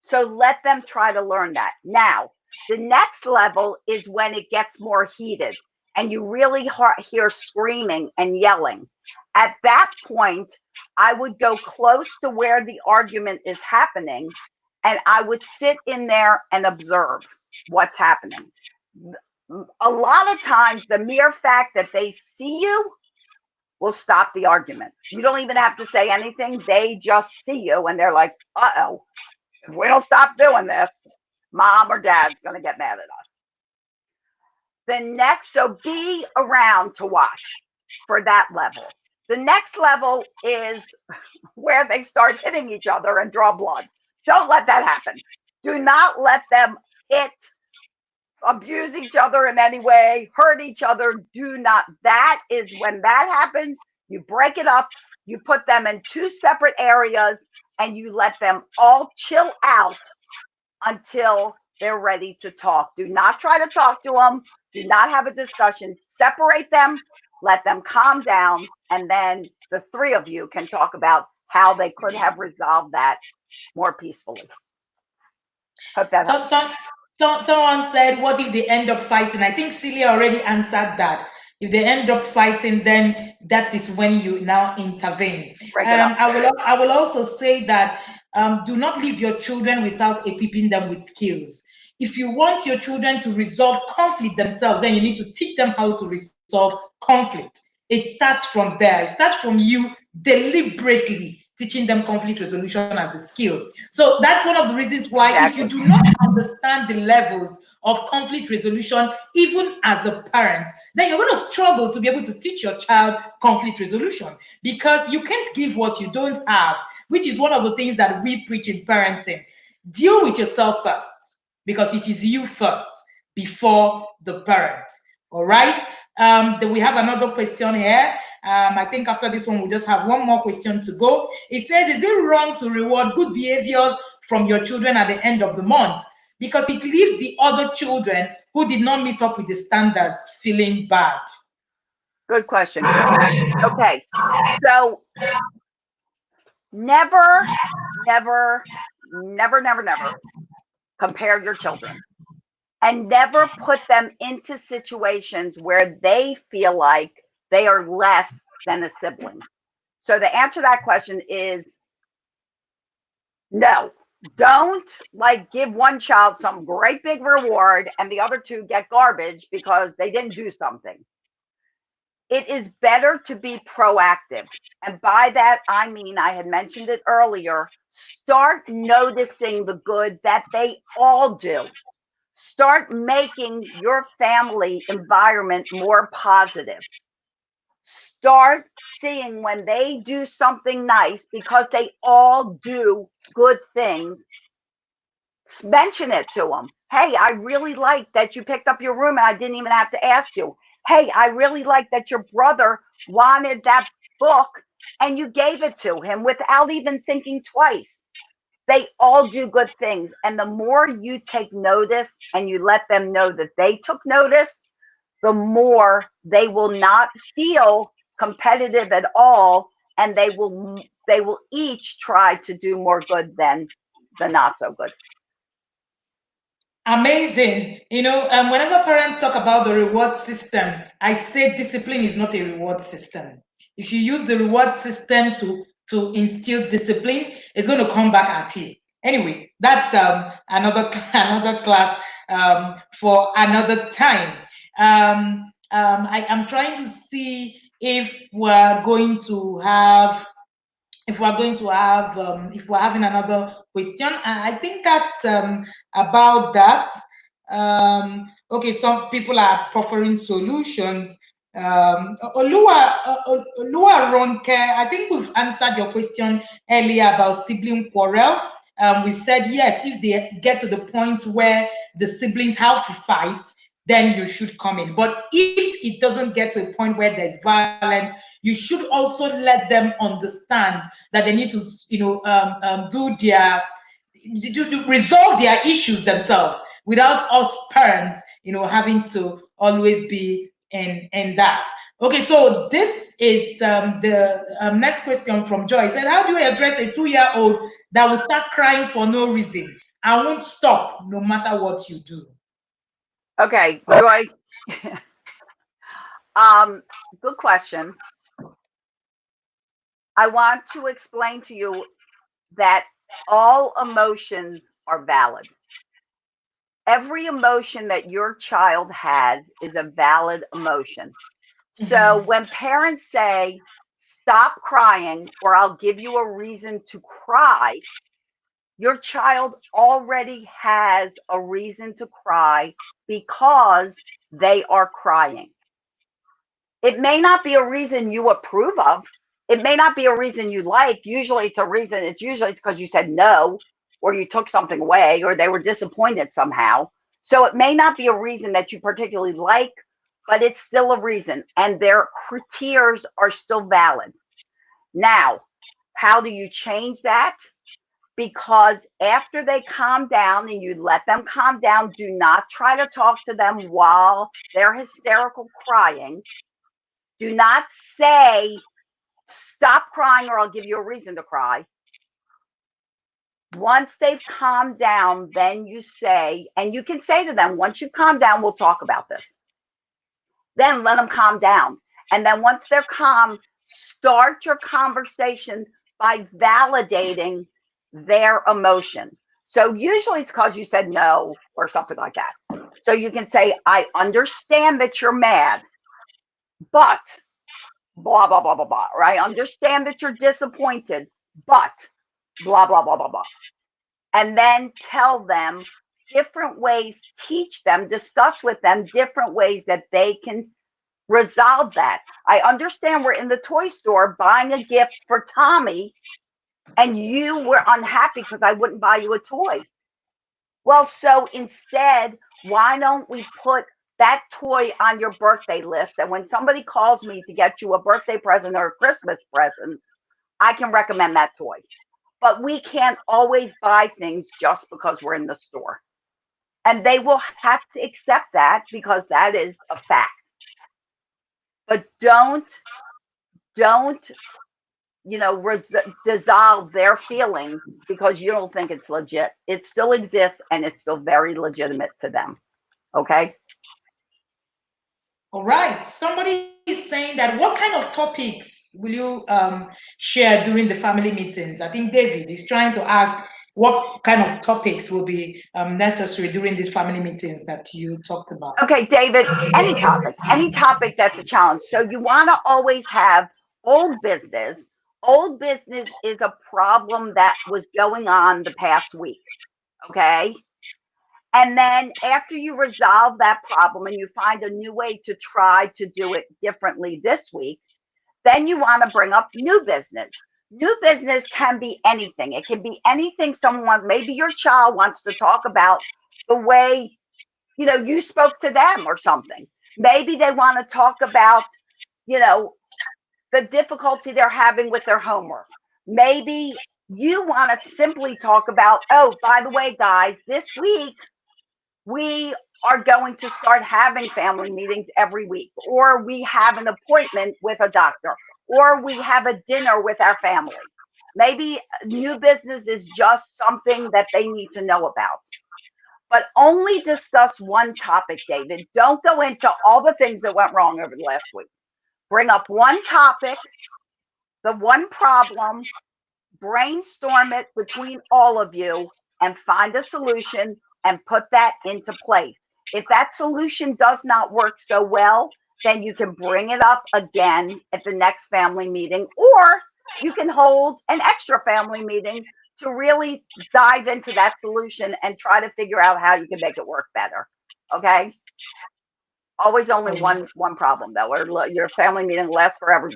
So let them try to learn that. Now, the next level is when it gets more heated and you really hear screaming and yelling. At that point, I would go close to where the argument is happening and I would sit in there and observe what's happening. A lot of times, the mere fact that they see you will stop the argument. You don't even have to say anything. They just see you and they're like, uh-oh, if we don't stop doing this, mom or dad's going to get mad at us. So be around to watch for that level. The next level is where they start hitting each other and draw blood. Don't let that happen. Do not let them hit, abuse each other in any way, hurt each other. Do not. That is when that happens, you break it up, you put them in two separate areas, and you let them all chill out until they're ready to talk. Do not try to talk to them. Do not have a discussion. Separate them, let them calm down, and then the three of you can talk about how they could have resolved that more peacefully. Hope that helps. Someone said, what if they end up fighting? I think Celia already answered that. If they end up fighting, then that is when you now intervene. Break it up. I will also say that do not leave your children without equipping them with skills. If you want your children to resolve conflict themselves, then you need to teach them how to resolve conflict. It starts from there. It starts from you deliberately teaching them conflict resolution as a skill. So that's one of the reasons why, Exactly. if you do not understand the levels of conflict resolution, even as a parent, then you're going to struggle to be able to teach your child conflict resolution, because you can't give what you don't have, which is one of the things that we preach in parenting. Deal with yourself first, because it is you first before the parent. All right. Then we have another question here. I think after this one, we'll just have one more question to go. It says, is it wrong to reward good behaviors from your children at the end of the month? Because it leaves the other children who did not meet up with the standards feeling bad. Good question. Okay. So never, never, never, never, never compare your children and never put them into situations where they feel like they are less than a sibling. So the answer to that question is no. Don't like give one child some great big reward and the other two get garbage because they didn't do something. It is better to be proactive. And by that, I mean, I had mentioned it earlier, start noticing the good that they all do. Start making your family environment more positive. Start seeing when they do something nice, because they all do good things. Mention it to them. Hey, I really like that you picked up your room and I didn't even have to ask you. Hey, I really like that your brother wanted that book and you gave it to him without even thinking twice. They all do good things. And the more you take notice and you let them know that they took notice, the more they will not feel competitive at all. And they will each try to do more good than the not so good. Amazing. Whenever parents talk about the reward system, I say discipline is not a reward system. If you use the reward system to instill discipline, it's going to come back at you. Anyway, that's another class for another time. I am trying to see if we're going to have if we're going to have, if we're having another question, I think that's about that. Okay, some people are offering solutions. Olua Ronke, I think we've answered your question earlier about sibling quarrel. We said yes, if they get to the point where the siblings have to fight, then you should come in. But if it doesn't get to a point where there's violence, you should also let them understand that they need to, do their resolve their issues themselves without us parents, having to always be in that. Okay, so this is the next question from Joy. It said, how do you address a 2-year-old that will start crying for no reason and won't stop no matter what you do? Okay, Joy. Good question. I want to explain to you that all emotions are valid. Every emotion that your child has is a valid emotion. So when parents say, stop crying or I'll give you a reason to cry, your child already has a reason to cry because they are crying. It may not be a reason you approve of. It may not be a reason you like. Usually it's a reason. It's because you said no, or you took something away, or they were disappointed somehow. So it may not be a reason that you particularly like, but it's still a reason. And their tears are still valid. Now, how do you change that? Because after they calm down and you let them calm down, do not try to talk to them while they're hysterical crying. Do not say, stop crying or I'll give you a reason to cry. Once they've calmed down, then you say, and you can say to them, once you calm down, we'll talk about this. Then let them calm down. And then once they're calm, start your conversation by validating their emotion. So usually it's because you said no or something like that. So you can say, I understand that you're mad, but blah, blah, blah, blah, blah. Or I understand that you're disappointed, but blah, blah, blah, blah, blah. And then tell them different ways, teach them, discuss with them different ways that they can resolve that. I understand we're in the toy store buying a gift for Tommy and you were unhappy because I wouldn't buy you a toy. Well, so instead, why don't we put that toy on your birthday list? And when somebody calls me to get you a birthday present or a Christmas present, I can recommend that toy. But we can't always buy things just because we're in the store. And they will have to accept that because that is a fact. But don't dissolve their feeling because you don't think it's legit. It still exists and it's still very legitimate to them. Okay? All right. Somebody is saying that what kind of topics will you share during the family meetings? I think David is trying to ask what kind of topics will be necessary during these family meetings that you talked about. Okay, David, any topic that's a challenge. So you want to always have old business. Old business is a problem that was going on the past week. Okay? And then after you resolve that problem and you find a new way to try to do it differently this week, then you want to bring up new business. New business can be anything. It can be anything maybe your child wants to talk about the way, you spoke to them or something. Maybe they want to talk about, the difficulty they're having with their homework. Maybe you want to simply talk about, oh, by the way, guys, this week, we are going to start having family meetings every week, or we have an appointment with a doctor, or we have a dinner with our family. Maybe new business is just something that they need to know about. But only discuss one topic, David. Don't go into all the things that went wrong over the last week. Bring up one topic, the one problem, brainstorm it between all of you, and find a solution and put that into place. If that solution does not work so well, then you can bring it up again at the next family meeting, or you can hold an extra family meeting to really dive into that solution and try to figure out how you can make it work better. Okay. Always only one problem though, or your family meeting lasts forever,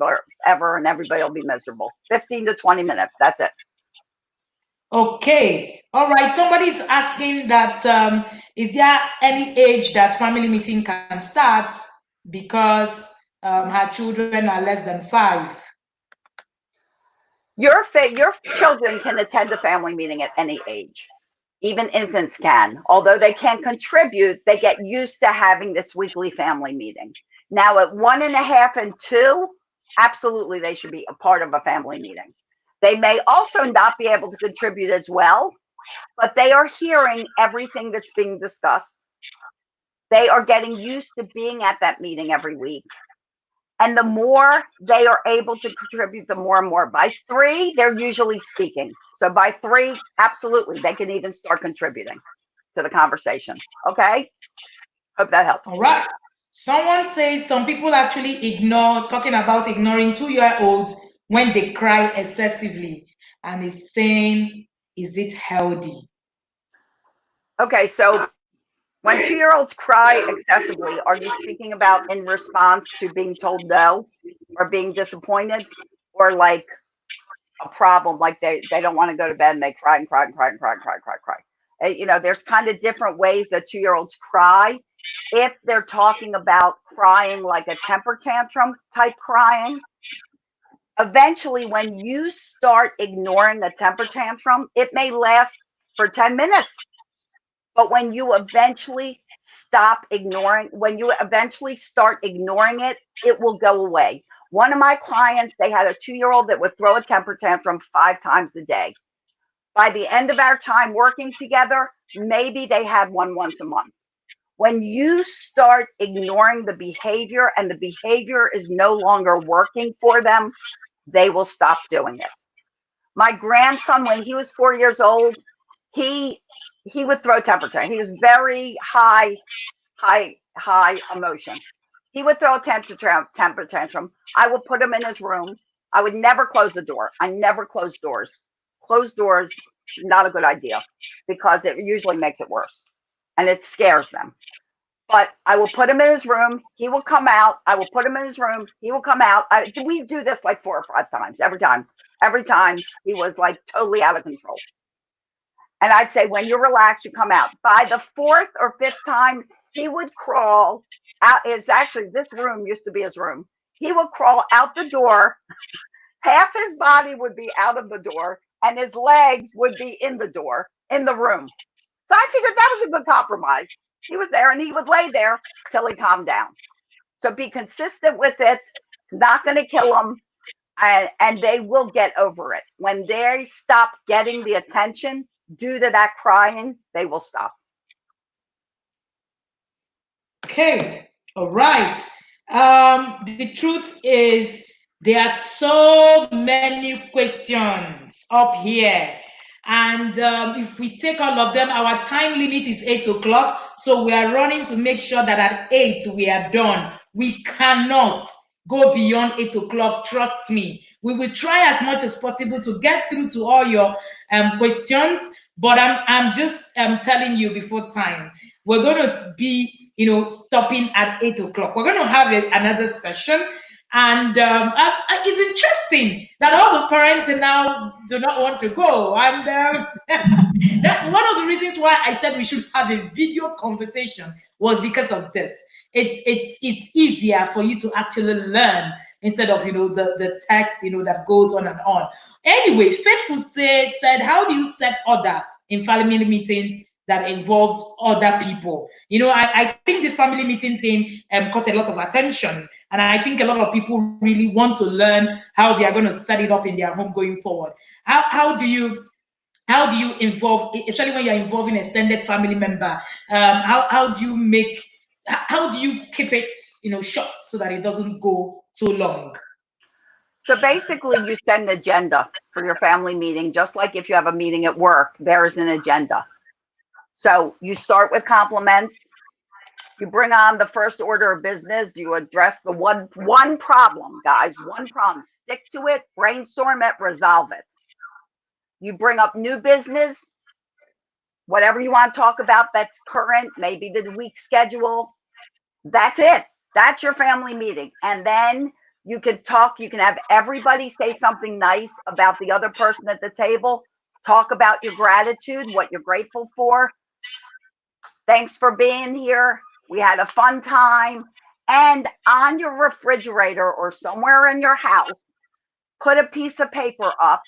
ever, and everybody will be miserable. 15 to 20 minutes. That's it. Okay. All right. Somebody's asking that is there any age that family meeting can start because her children are less than 5? Your children can attend a family meeting at any age. Even infants can. Although they can't contribute, they get used to having this weekly family meeting. Now at 1.5 and 2, absolutely they should be a part of a family meeting. They may also not be able to contribute as well, but they are hearing everything that's being discussed. They are getting used to being at that meeting every week. And the more they are able to contribute, the more and more. By 3, they're usually speaking. So by 3, absolutely, they can even start contributing to the conversation. Okay? Hope that helps. All right. Someone said some people actually talking about ignoring 2-year-olds when they cry excessively, and is saying, is it healthy? Okay, so when 2-year-olds cry excessively, are you speaking about in response to being told no or being disappointed, or like a problem, like they don't want to go to bed and they cry and cry and cry and cry and cry and cry and cry? You know, there's kind of different ways that 2-year-olds cry. If they're talking about crying like a temper tantrum type crying, eventually when you start ignoring a temper tantrum, it may last for 10 minutes. But when you eventually start ignoring it, it will go away. One of my clients, they had a 2-year-old that would throw a temper tantrum 5 times a day. By the end of our time working together, maybe they had one once a month. When you start ignoring the behavior and the behavior is no longer working for them, they will stop doing it. My grandson, when he was 4 years old, he would throw temper tantrum. He was very high emotion. He would throw a temper tantrum. I would put him in his room. I would never close the door. I never close doors. Closed doors, not a good idea, because it usually makes it worse and it scares them. But I will put him in his room. He will come out. I will put him in his room. He will come out. We do this like 4 or 5 times. Every time he was like totally out of control. And I'd say, when you're relaxed, you come out. By the 4th or 5th time, he would crawl out. It's actually, this room used to be his room. He would crawl out the door. Half his body would be out of the door and his legs would be in the door, in the room. So I figured that was a good compromise. He was there and he would lay there till he calmed down. So be consistent with it. Not going to kill them. And they will get over it. When they stop getting the attention due to that crying, they will stop. Okay. All right. The truth is, there are so many questions up here. And if we take all of them, our time limit is 8 o'clock. So we are running to make sure that at 8 we are done. We cannot go beyond 8 o'clock. Trust me. We will try as much as possible to get through to all your questions. But I'm just telling you before time, we're going to be, stopping at 8 o'clock. We're going to have another session. And it's interesting that all the parents now do not want to go. And that one of the reasons why I said we should have a video conversation was because of this. It's easier for you to actually learn instead of the text that goes on and on. Anyway, Faithful said, how do you set order in family meetings that involves other people? I think this family meeting thing caught a lot of attention, and I think a lot of people really want to learn how they are going to set it up in their home going forward. How do you involve, especially when you're involving an extended family member? How do you keep it short so that it doesn't go too long? So basically, you set an agenda for your family meeting, just like if you have a meeting at work, there is an agenda. So you start with compliments. You bring on the first order of business. You address the one problem, guys. One problem. Stick to it. Brainstorm it. Resolve it. You bring up new business. Whatever you want to talk about that's current. Maybe the week schedule. That's it. That's your family meeting. And then you can talk. You can have everybody say something nice about the other person at the table. Talk about your gratitude, what you're grateful for. Thanks for being here. We had a fun time. And on your refrigerator or somewhere in your house, put a piece of paper up.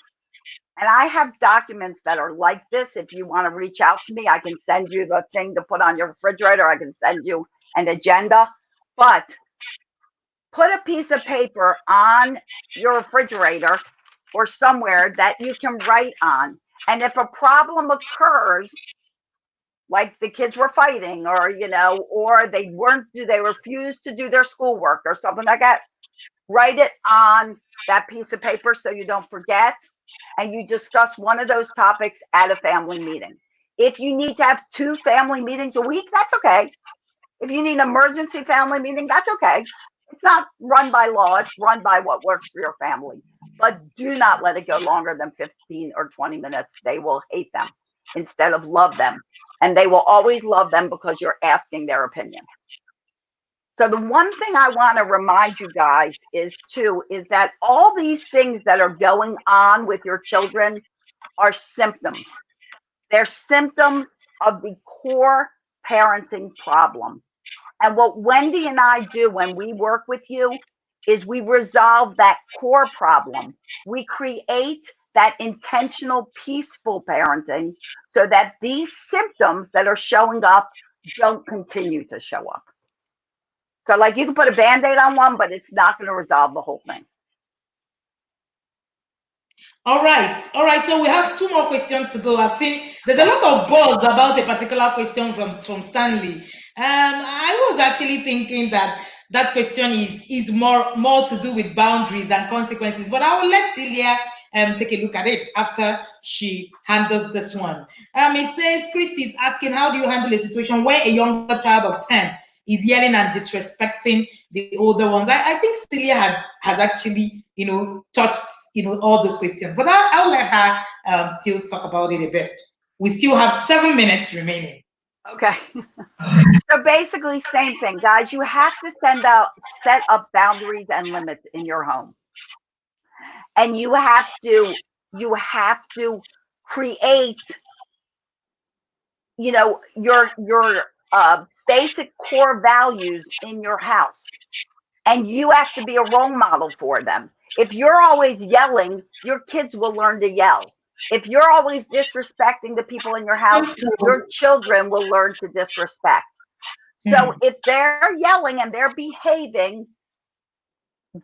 And I have documents that are like this. If you want to reach out to me, I can send you the thing to put on your refrigerator. I can send you an agenda. But put a piece of paper on your refrigerator or somewhere that you can write on. And if a problem occurs, like the kids were fighting, or or they refused to do their schoolwork or something like that, write it on that piece of paper so you don't forget, and you discuss one of those topics at a family meeting. If you need to have 2 family meetings a week, that's okay. If you need an emergency family meeting, that's okay. It's not run by law, it's run by what works for your family. But do not let it go longer than 15 or 20 minutes. They will hate them instead of love them. And they will always love them because you're asking their opinion. So the one thing I want to remind you guys is that all these things that are going on with your children are symptoms. They're symptoms of the core parenting problem. And what Wendy and I do when we work with you is we resolve that core problem. We create that intentional, peaceful parenting so that these symptoms that are showing up don't continue to show up. So like you can put a Band-Aid on one, but it's not going to resolve the whole thing. All right. So we have 2 more questions to go. I've seen there's a lot of buzz about a particular question from Stanley. I was actually thinking that question is more to do with boundaries and consequences, but I will let Celia take a look at it after she handles this one. It says Christy is asking, how do you handle a situation where a younger child of 10 is yelling and disrespecting the older ones? I think Celia has actually touched all those questions, but I'll let her still talk about it a bit. We still have 7 minutes remaining. Okay. So basically, same thing, guys. You have to set up boundaries and limits in your home, and you have to create, your basic core values in your house, and you have to be a role model for them. If you're always yelling, your kids will learn to yell. If you're always disrespecting the people in your house, your children will learn to disrespect. So if they're yelling and they're behaving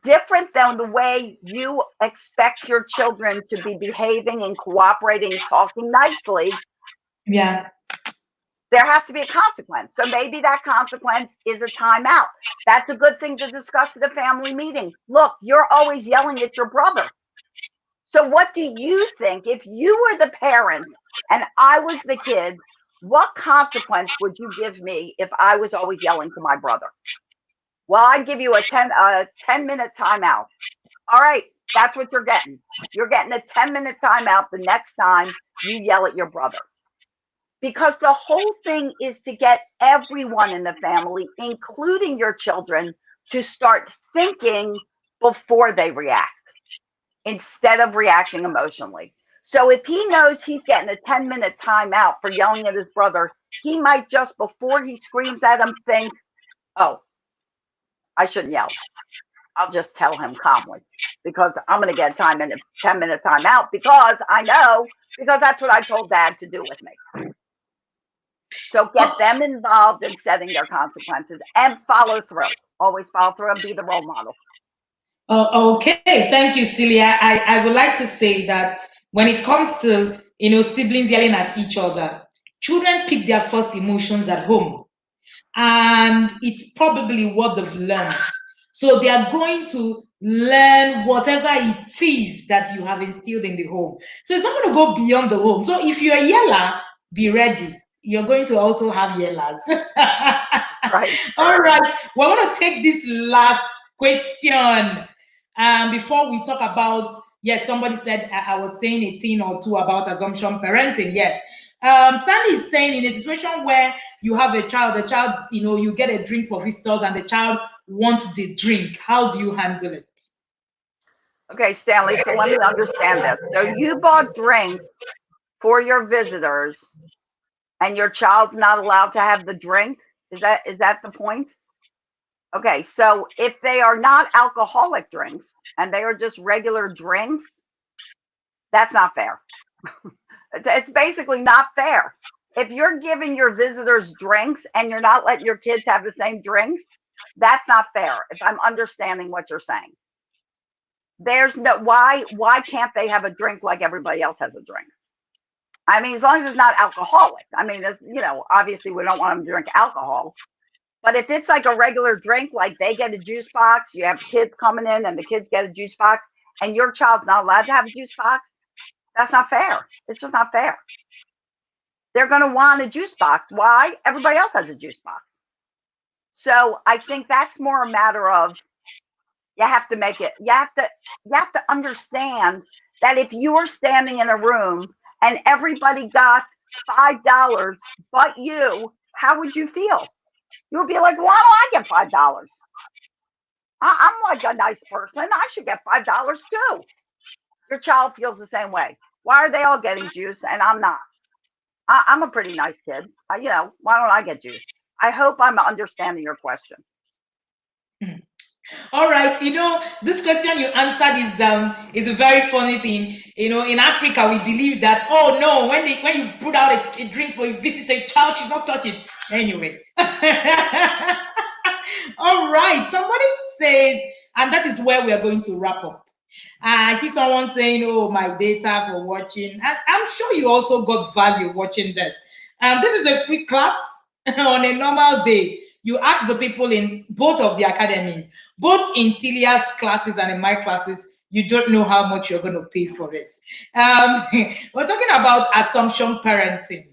different than the way you expect your children to be behaving and cooperating, talking nicely, yeah, there has to be a consequence. So maybe that consequence is a timeout. That's a good thing to discuss at a family meeting. Look, you're always yelling at your brother. So what do you think if you were the parent and I was the kid? What consequence would you give me if I was always yelling to my brother? Well, I'd give you a 10-minute timeout. All right, that's what you're getting. You're getting a 10-minute timeout the next time you yell at your brother. Because the whole thing is to get everyone in the family, including your children, to start thinking before they react instead of reacting emotionally. So if he knows he's getting a 10-minute timeout for yelling at his brother, he might just, before he screams at him, think, oh, I shouldn't yell. I'll just tell him calmly because I'm going to get a 10-minute timeout because that's what I told Dad to do with me. So get them involved in setting their consequences and follow through. Always follow through and be the role model. Okay, thank you, Celia. I would like to say that when it comes to siblings yelling at each other, children pick their first emotions at home, and it's probably what they've learned. So they are going to learn whatever it is that you have instilled in the home. So it's not going to go beyond the home. So if you're a yeller, be ready. you're going to also have yellas. Right. All right. We're going to take this last question before we talk about, yes, somebody said I was saying a thing or two about assumption parenting. Yes. Stanley is saying in a situation where you have a child, you get a drink for visitors and the child wants the drink. How do you handle it? Okay, Stanley, so let me understand this. So you bought drinks for your visitors and your child's not allowed to have the drink? Is that the point? Okay, so if they are not alcoholic drinks and they are just regular drinks, that's not fair. It's basically not fair. If you're giving your visitors drinks and you're not letting your kids have the same drinks, that's not fair. If I'm understanding what you're saying, there's no why can't they have a drink like everybody else has a drink? I mean, as long as it's not alcoholic. I mean, obviously we don't want them to drink alcohol. But if it's like a regular drink, like they get a juice box, you have kids coming in and the kids get a juice box, and your child's not allowed to have a juice box, that's not fair. It's just not fair. They're going to want a juice box. Why? Everybody else has a juice box. So I think that's more a matter of you have to make it. You have to understand that if you are standing in a room and everybody got $5 but you, how would you feel? You would be like, why don't I get $5? I'm like a nice person. I should get $5 too. Your child feels the same way. Why are they all getting juice and I'm not? I'm a pretty nice kid. Why don't I get juice? I hope I'm understanding your question. All right, this question you answered is a very funny thing. In Africa, we believe that, oh no, when you put out a drink for a visitor, a child should not touch it. Anyway. All right, somebody says, and that is where we are going to wrap up. I see someone saying, oh, my data for watching. I'm sure you also got value watching this. This is a free class on a normal day. You ask the people in both of the academies, both in Celia's classes and in my classes, you don't know how much you're going to pay for this. We're talking about assumption parenting.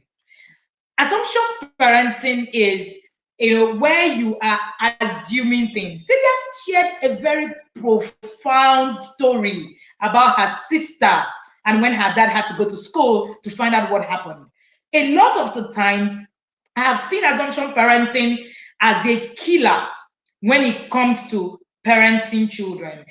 Assumption parenting is, where you are assuming things. Celia shared a very profound story about her sister and when her dad had to go to school to find out what happened. A lot of the times, I have seen assumption parenting as a killer when it comes to parenting children.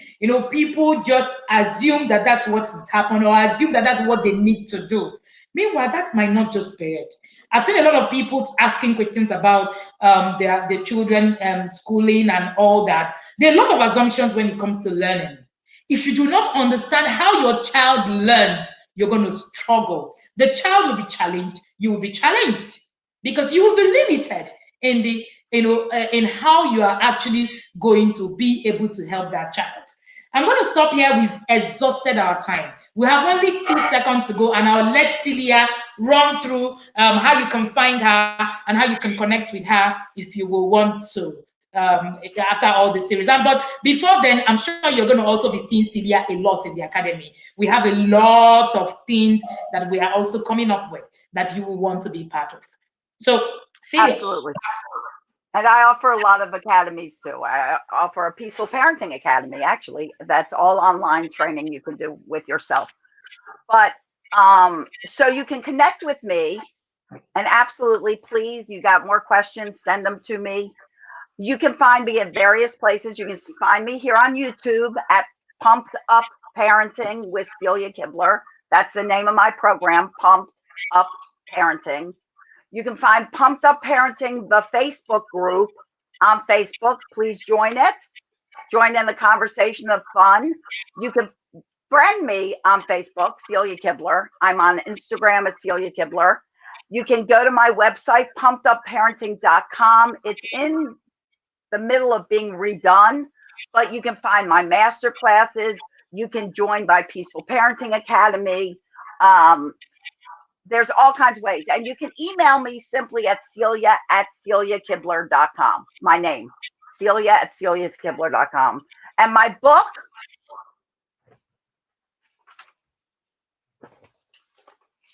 People just assume that that's what has happened or assume that that's what they need to do. Meanwhile, that might not just be it. I've seen a lot of people asking questions about their children schooling and all that. There are a lot of assumptions when it comes to learning. If you do not understand how your child learns, you're going to struggle. The child will be challenged. You will be challenged because you will be limited in the in how you are actually going to be able to help that child. I'm going to stop here. We've exhausted our time. We have only 2 seconds to go, and I'll let Celia run through how you can find her and how you can connect with her if you will want to after all the series. But before then, I'm sure you're going to also be seeing Celia a lot in the academy. We have a lot of things that we are also coming up with that you will want to be part of. So, Celia. Absolutely. And I offer a lot of academies too. I offer a peaceful parenting academy, actually. That's all online training you can do with yourself. But so you can connect with me, and absolutely, please, you got more questions, send them to me. You can find me at various places. You can find me here on YouTube at Pumped Up Parenting with Celia Kibler. That's the name of my program, Pumped Up Parenting. You can find Pumped Up Parenting, the Facebook group on Facebook. Please join it. Join in the conversation of fun. You can friend me on Facebook, Celia Kibler. I'm on Instagram at Celia Kibler. You can go to my website, pumpedupparenting.com. It's in the middle of being redone, but you can find my master classes. You can join my Peaceful Parenting Academy. There's all kinds of ways. And you can email me simply at celia@celiakibler.com. My name, celia@celiakibler.com. And my book,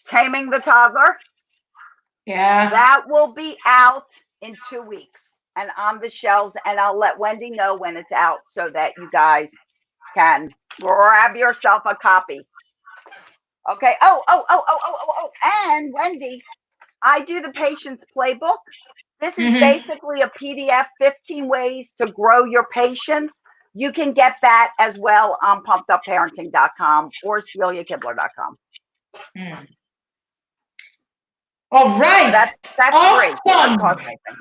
Taming the Toddler. Yeah. That will be out in 2 weeks and on the shelves. And I'll let Wendy know when it's out so that you guys can grab yourself a copy. Okay. Oh. And Wendy, I do the patient's playbook. This is Mm-hmm. basically a PDF, 15 ways to grow your patients. You can get that as well on pumpeduparenting.com or celiakibler.com. Mm. All right. That's free. Doesn't Awesome. cost anything.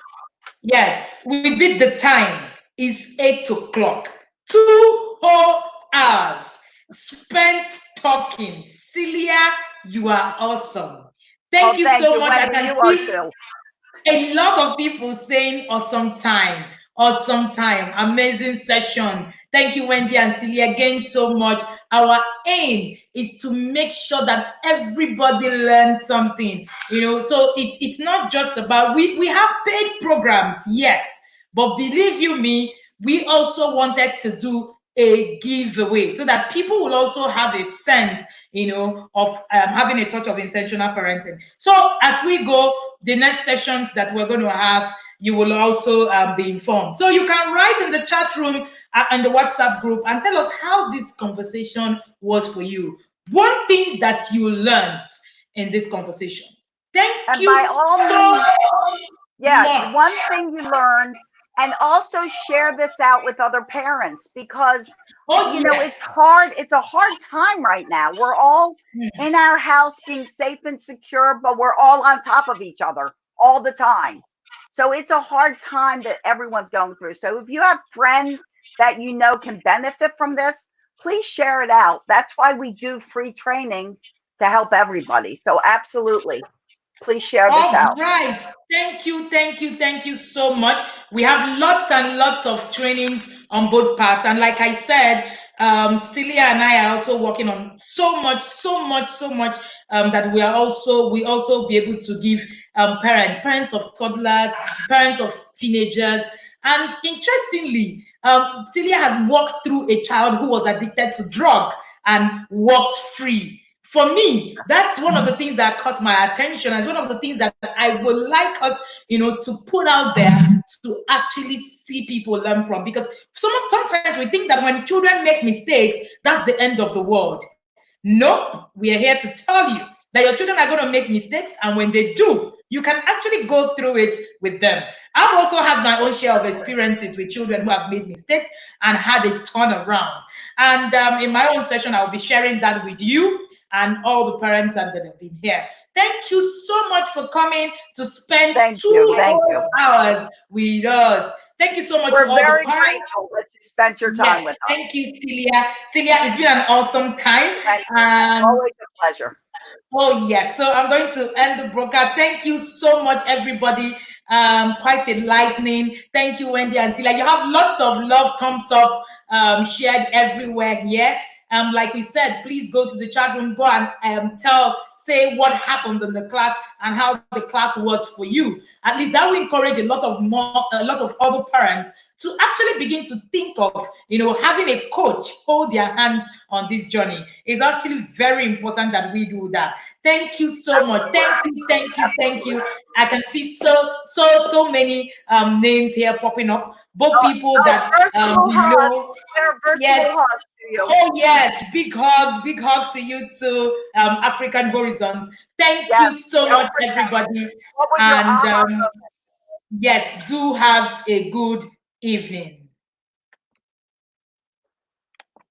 Yes, we beat the time. It's 8 o'clock. 2 whole hours spent talking. Celia, you are awesome. Thank Oh, you thank so you, much. I Wendy. can You are see too. a lot of people saying awesome time, awesome time, amazing session. Thank you, Wendy and Celia, again so much. Our aim is to make sure that everybody learns something, so it's not just about, we have paid programs, yes, but believe you me, we also wanted to do a giveaway so that people will also have a sense, of having a touch of intentional parenting. So as we go, the next sessions that we're going to have, you will also be informed. So you can write in the chat room and the WhatsApp group and tell us how this conversation was for you. One thing that you learned in this conversation. Thank And you by all so means, yeah, much. one thing you learned, and also share this out with other parents because, Oh, it's yes. hard. It's a hard time right now. We're all in our house being safe and secure, but we're all on top of each other all the time. So it's a hard time that everyone's going through. So if you have friends that can benefit from this, please share it out. That's why we do free trainings to help everybody. So absolutely, please share this All out. right. Thank you so much. We have lots and lots of trainings on both parts. And like I said, Celia and I are also working on so much that we also be able to give parents of toddlers, parents of teenagers. And interestingly, Celia has walked through a child who was addicted to drug and walked free. For me, that's one of the things that caught my attention. It's one of the things that I would like us, to put out there to actually see people learn from. Because sometimes we think that when children make mistakes, that's the end of the world. Nope. We are here to tell you that your children are going to make mistakes, and when they do, you can actually go through it with them. I've also had my own share of experiences with children who have made mistakes and had a turnaround. And in my own session, I'll be sharing that with you and all the parents that have been here. Thank you so much for coming to spend Thank you. two Thank you. whole hours with us. Thank you so much to We're all the very parents. grateful that you spent your time Yes, with us. thank you, Celia. Celia, it's been an awesome time. Thank you. Um, Always a pleasure. Oh, yes. So I'm going to end the broadcast. Thank you so much, everybody. Quite enlightening. Thank you, Wendy and Celia. You have lots of love, thumbs up, shared everywhere here. Like we said, please go to the chat room, go and say what happened in the class and how the class was for you. At least that will encourage a lot of other parents to actually begin to think of, having a coach hold their hands on this journey. Is actually very important that we do that. Thank you so much. Thank you. I can see so many names here popping up. Both people that Virtual we hug. know. They're Yes. virtual hugs to you. Oh yes, big hug to you too, African Horizons. Thank Yes. you so Don't much, forget. everybody. What was your And aha? yes, do have a good evening.